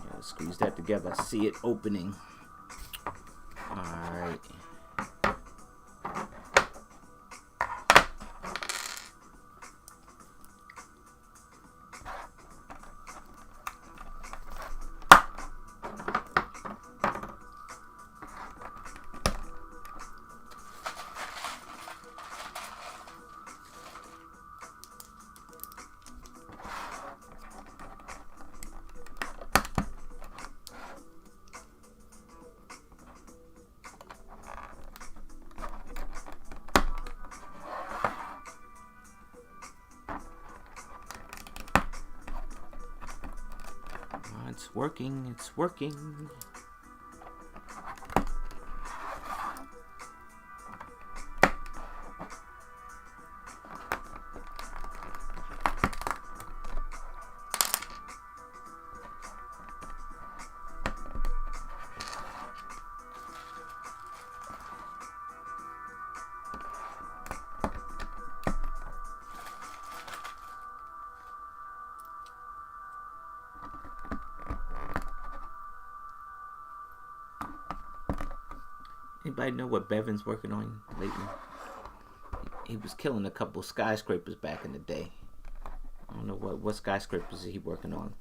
Yeah, squeeze that together. I see it opening. Alright. It's working, it's working. Anybody know what Bevan's working on lately? He was killing a couple skyscrapers back in the day. I don't know what skyscrapers is he working on.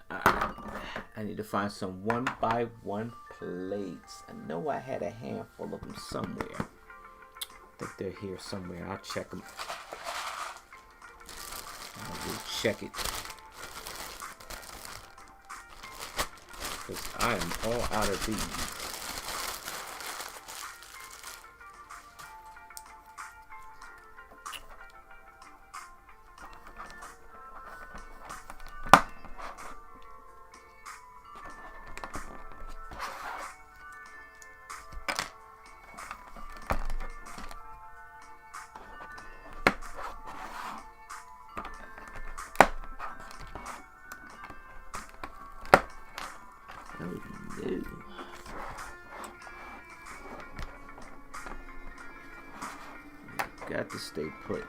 I need to find some 1x1 plates. I know I had a handful of them somewhere. I think they're here somewhere. I'll check them. I will check it. Because I am all out of these. Got to stay put.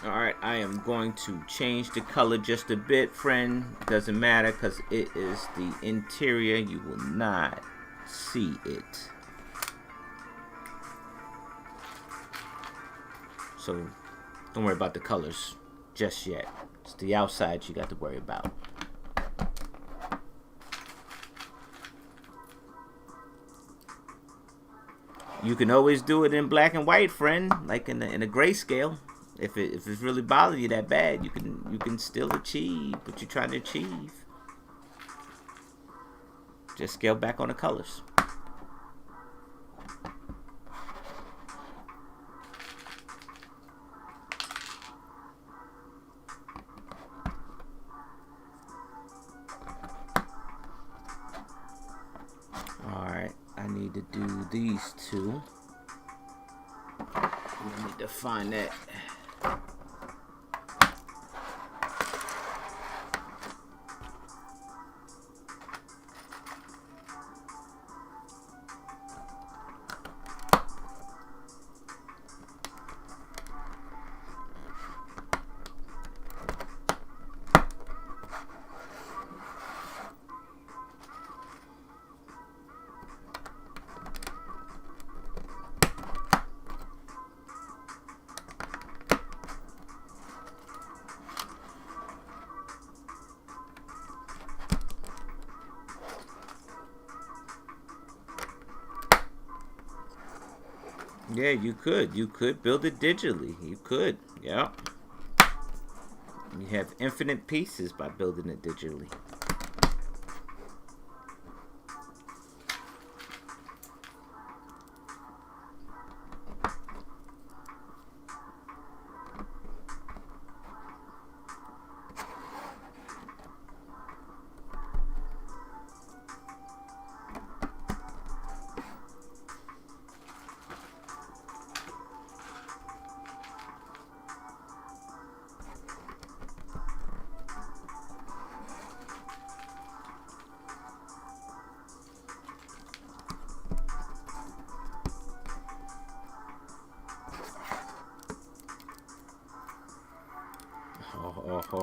Alright, I am going to change the color just a bit, friend. Doesn't matter because it is the interior. You will not see it. So don't worry about the colors just yet. It's the outside you got to worry about. You can always do it in black and white, friend, like in a grayscale. If it's really bothering you that bad, you can still achieve what you're trying to achieve. Just scale back on the colors. Alright, I need to do these two. I need to find that. Yeah, you could. You could build it digitally. You could. Yeah. You have infinite pieces by building it digitally.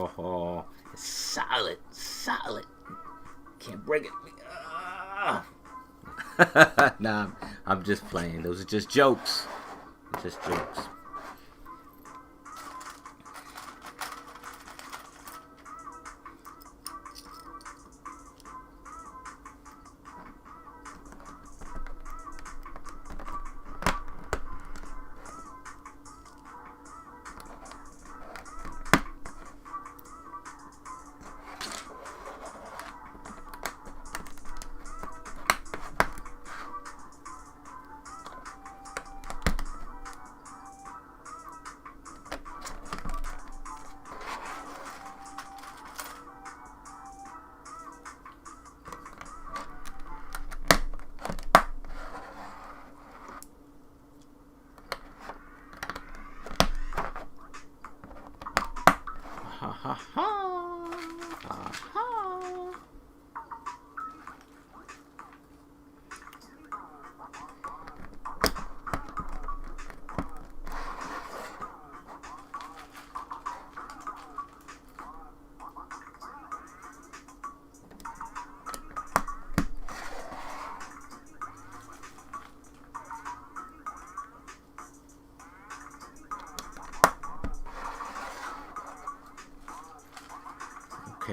Oh, it's solid, solid. Can't break it. Nah, I'm just playing. Those are just jokes. Just jokes.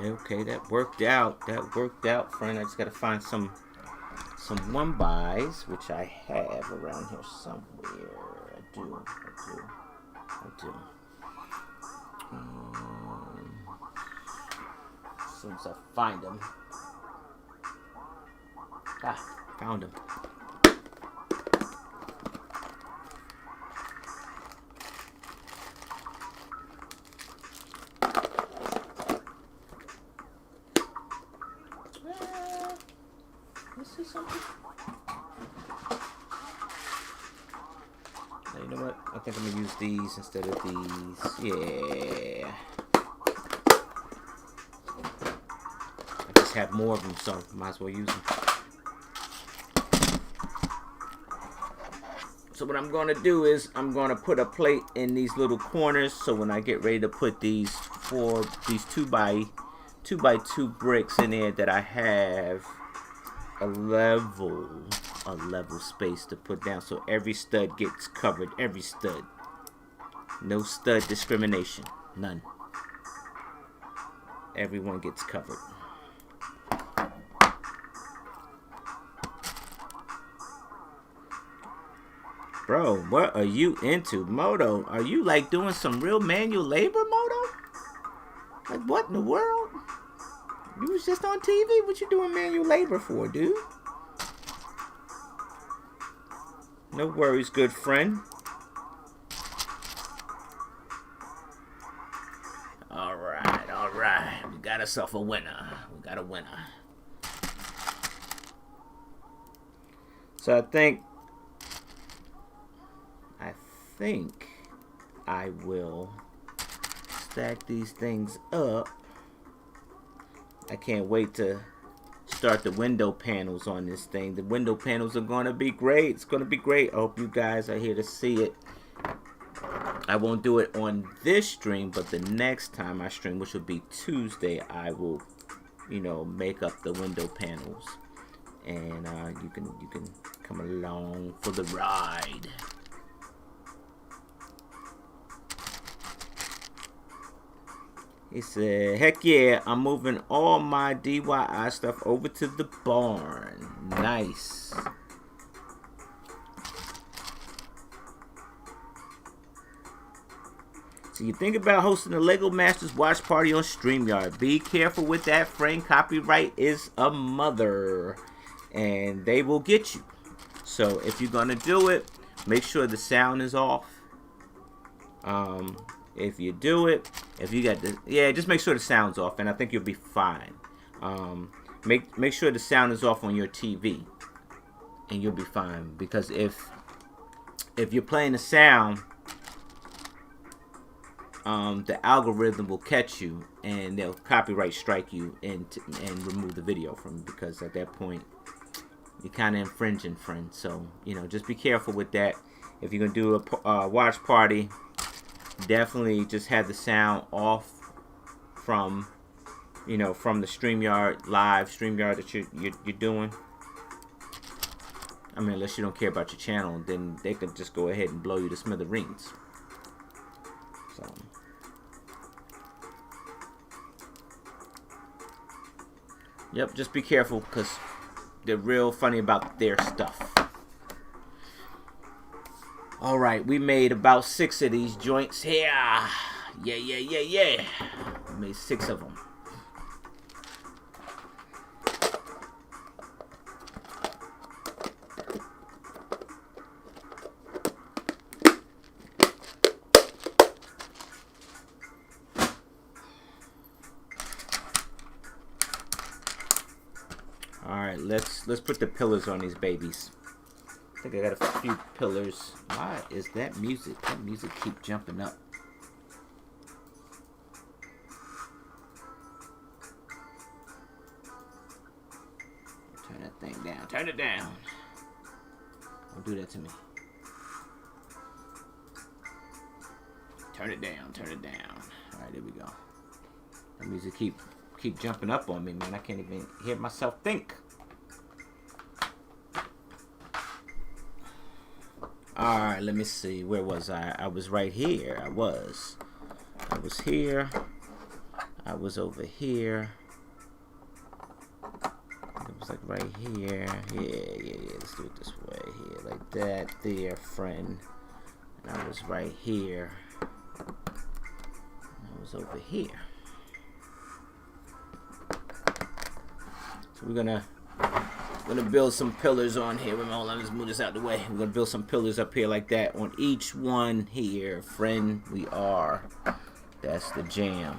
Okay, that worked out. That worked out, friend. I just gotta find some 1x, which I have around here somewhere. I do. As soon as I find them. Found them. Let's see something. Now, you know what? I think I'm gonna use these instead of these. Yeah. I just have more of them, so might as well use them. So what I'm gonna do is I'm gonna put a plate in these little corners, so when I get ready to put these 2 by 2 bricks in there, that I have a level space to put down, so every stud gets covered. Every stud. No stud discrimination. None. Everyone gets covered. Bro, what are you into, Moto? Are you like doing some real manual labor, Moto? Like what in the world? You was just on TV. What you doing manual labor for, dude? No worries, good friend. All right. We got ourselves a winner. We got a winner. So I think I will stack these things up. I can't wait to start the window panels on this thing. The window panels are going to be great. It's going to be great. I hope you guys are here to see it. I won't do it on this stream, but the next time I stream, which will be Tuesday, I will, make up the window panels. And you can come along for the ride. He said, heck yeah, I'm moving all my DIY stuff over to the barn. Nice. So you think about hosting a Lego Masters watch party on StreamYard. Be careful with that, friend. Copyright is a mother. And they will get you. So if you're going to do it, make sure the sound is off. If you do it, if you got just make sure the sound's off, and I think you'll be fine. Make sure the sound is off on your TV, and you'll be fine. Because if you're playing the sound, the algorithm will catch you, and they'll copyright strike you and remove the video from you, because at that point you're kind of infringing, friend. So just be careful with that. If you're gonna do a watch party, definitely just have the sound off from the StreamYard live StreamYard that you're doing. I mean, unless you don't care about your channel, then they could just go ahead and blow you to smithereens. So yep, just be careful, because they're real funny about their stuff. Alright, we made about 6 of these joints here. Yeah. We made 6 of them. Alright, let's put the pillars on these babies. I think I got a few pillars. Why is that music? That music keep jumping up. Turn that thing down. Turn it down. Don't do that to me. Turn it down. Turn it down. All right, there we go. That music keep jumping up on me, man. I can't even hear myself think. Alright, let me see. Where was I? I was right here. I was here. I was over here. It was like right here. Yeah. Let's do it this way. Here, like that. There, friend. And I was right here. And I was over here. So we're gonna build some pillars on here. Hold on, let's move this out the way. We're gonna build some pillars up here like that on each one here. Friend, we are. That's the jam.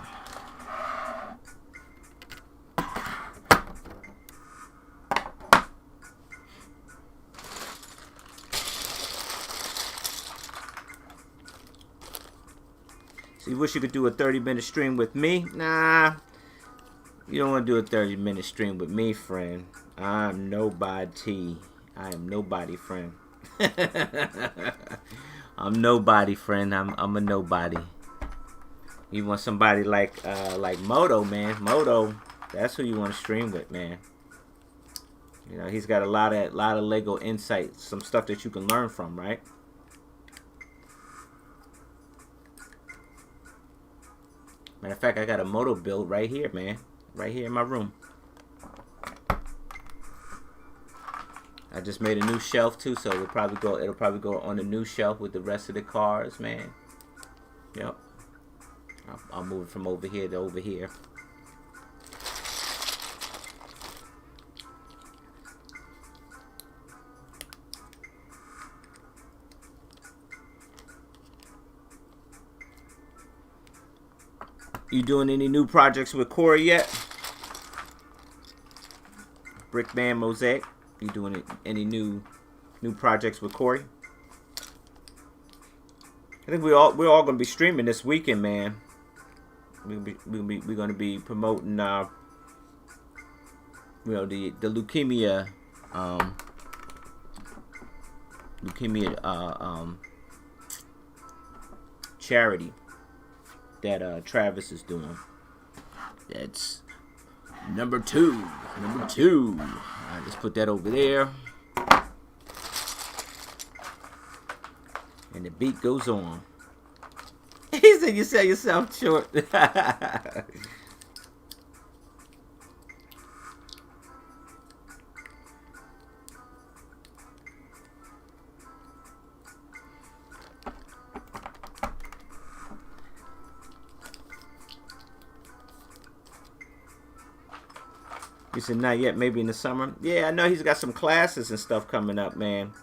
So you wish you could do a 30-minute stream with me? Nah. You don't want to do a 30-minute stream with me, friend. I'm nobody. I am nobody, friend. I'm nobody, friend. I'm a nobody. You want somebody like Moto, man. Moto, that's who you want to stream with, man. You know, he's got a lot of Lego insights, some stuff that you can learn from, right? Matter of fact, I got a Moto build right here, man. Right here in my room. I just made a new shelf too, so it'll probably go on a new shelf with the rest of the cars, man. Yep. I'll move it from over here to over here. You doing any new projects with Corey yet? Brickman Mosaic. You doing any new projects with Corey? I think we're all gonna be streaming this weekend, man. We're gonna be promoting the leukemia charity that Travis is doing. That's number two. Alright, let's put that over there. And the beat goes on. He said you sell yourself short. You said not yet, maybe in the summer. Yeah, I know he's got some classes and stuff coming up, man.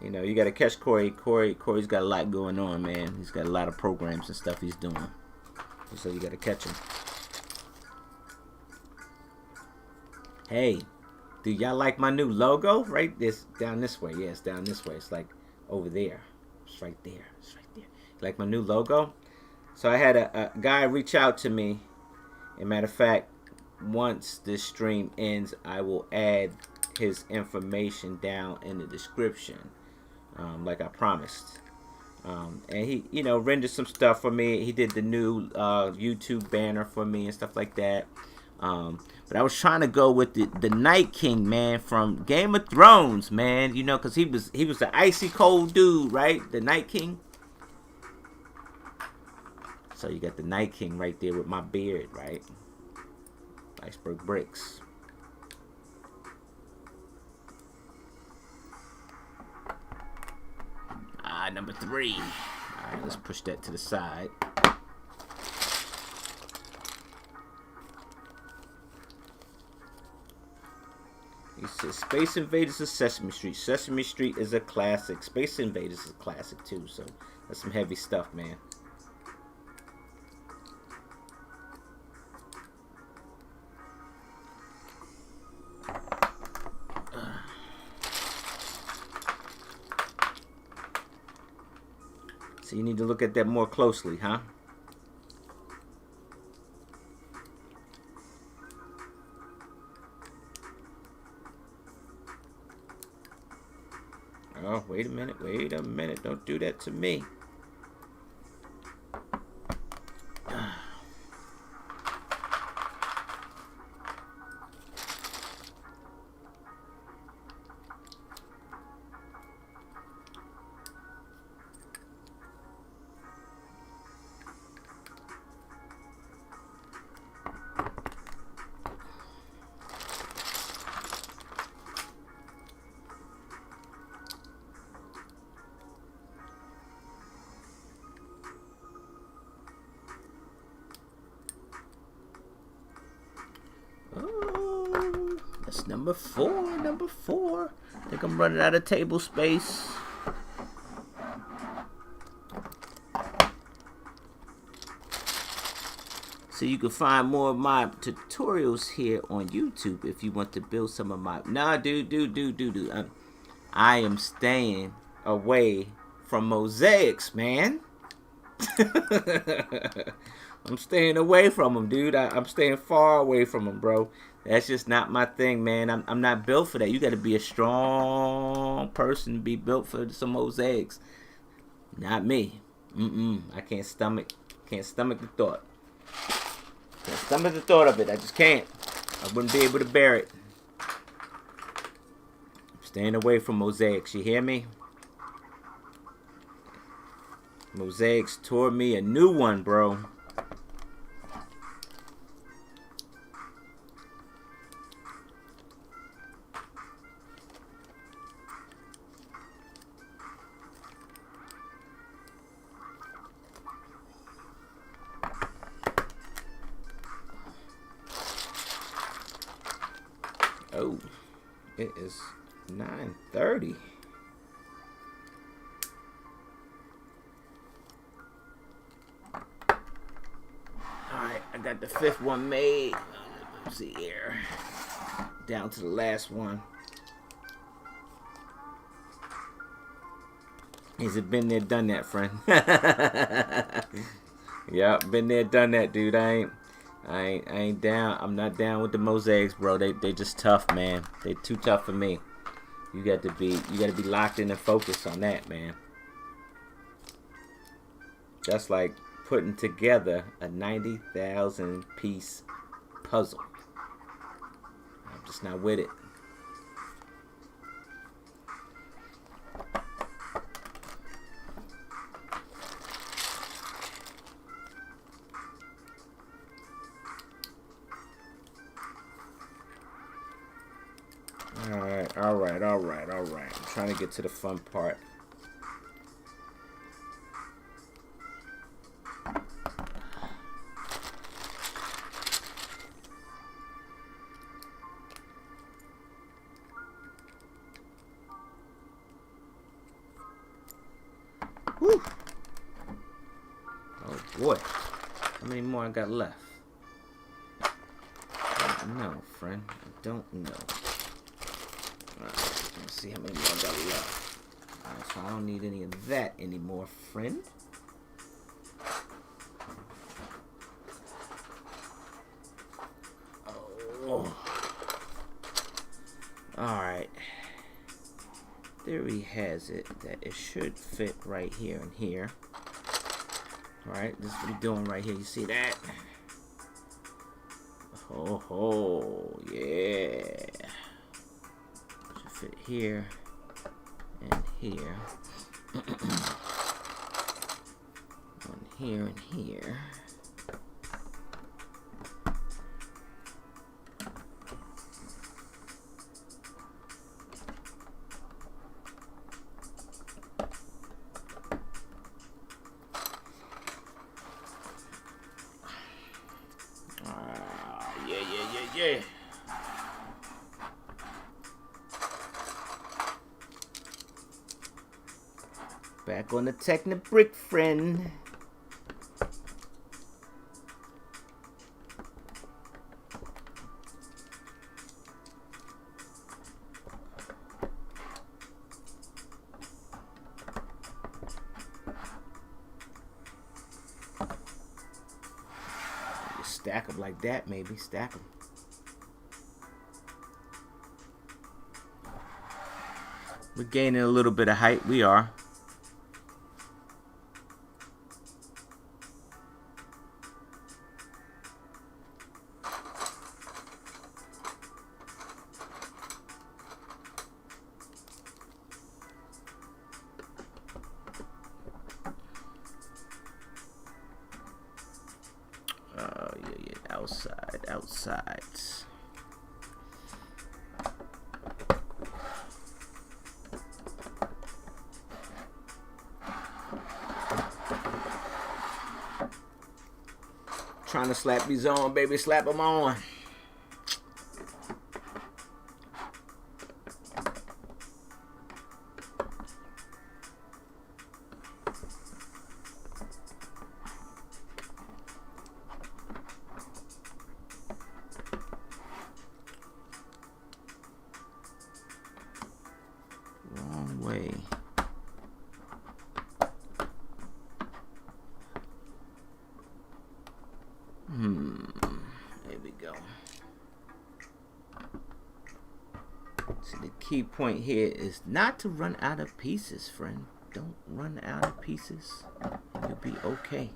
You know, you got to catch Corey. Corey's got a lot going on, man. He's got a lot of programs and stuff he's doing. So you got to catch him. Hey, do y'all like my new logo? Right, this down this way. Yeah, it's down this way. It's like over there. It's right there. It's right there. Like my new logo? So I had a guy reach out to me. As a matter of fact, once this stream ends, I will add his information down in the description, like I promised. And he, rendered some stuff for me. He did the new YouTube banner for me and stuff like that. But I was trying to go with the Night King, man, from Game of Thrones, man. You know, because he was the icy cold dude, right? The Night King. So you got the Night King right there with my beard, right? Iceberg bricks. Number 3. All right, let's push that to the side. He says Space Invaders or Sesame Street. Sesame Street is a classic. Space Invaders is a classic too. So that's some heavy stuff, man. So you need to look at that more closely, huh? Oh, wait a minute. Don't do that to me. Number four. I think I'm running out of table space. So you can find more of my tutorials here on YouTube if you want to build some of my... Nah, dude. I am staying away from mosaics, man. I'm staying away from them, dude. I'm staying far away from them, bro. That's just not my thing, man. I'm not built for that. You got to be a strong person to be built for some mosaics. Not me. I can't stomach the thought. Can't stomach the thought of it. I just can't. I wouldn't be able to bear it. I'm staying away from mosaics. You hear me? Mosaics tore me a new one, bro. Oh, it is 9:30. Alright, I got the fifth one made. Let's see here. Down to the last one. Has it been there, done that, friend? Yep, been there, done that, dude. I ain't down. I'm not down with the mosaics, bro. They just tough, man. They too tough for me. You got to be locked in and focused on that, man. That's like putting together a 90,000 piece puzzle. I'm just not with it. All right. I'm trying to get to the fun part. Whew. Oh boy. How many more I got left? I don't know, friend. I don't know. Alright, let's see how many more I got left. Alright, so I don't need any of that anymore, friend. Oh. Alright. Theory has it that it should fit right here and here. Alright, this is what we're doing right here. You see that? Oh, yeah. Should fit here and here. One here and here. Yeah. Back on the Technibrick, friend. Stack them like that, maybe. Stack them. We're gaining a little bit of height. We are. Yeah. Outside. Trying to slap these on, baby. Slap them on. key point here is not to run out of pieces, friend. Don't run out of pieces. You'll be okay.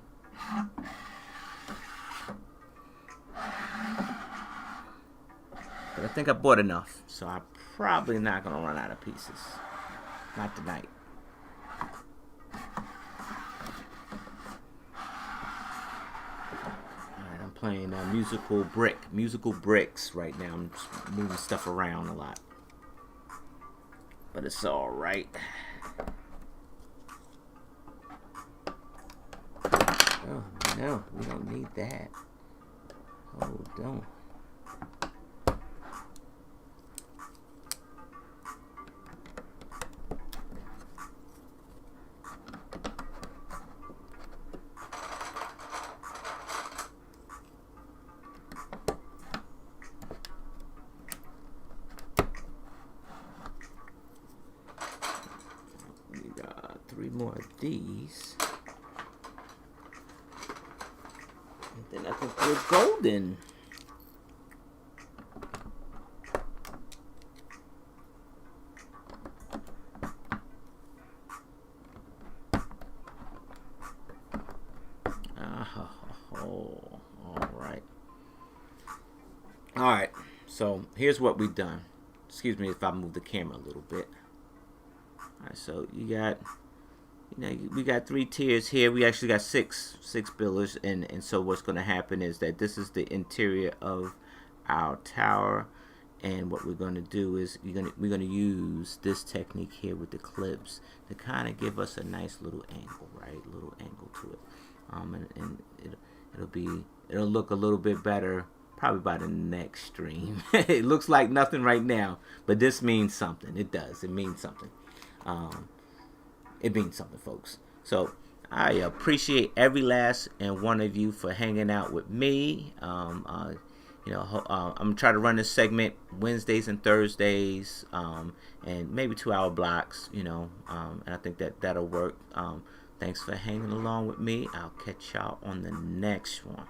But I think I bought enough, so I'm probably not going to run out of pieces. Not tonight. Alright, I'm playing musical bricks right now. I'm just moving stuff around a lot. But it's alright. Oh, no, we don't need that. Hold on. We got 3 more of these. And then I think we're golden. All right, so here's what we've done. Excuse me if I move the camera a little bit. All right, so you got, we got 3 tiers here. We actually got six builders, and so what's going to happen is that this is the interior of our tower, and what we're going to do is we're going to use this technique here with the clips to kind of give us a nice little angle, right? Little angle to it, and it'll look a little bit better probably by the next stream. It looks like nothing right now, but this means something. It does. It means something. It means something, folks. So I appreciate every last and one of you for hanging out with me. I'm gonna try to run this segment Wednesdays and Thursdays, and maybe 2-hour blocks. And I think that'll work. Thanks for hanging along with me. I'll catch y'all on the next one.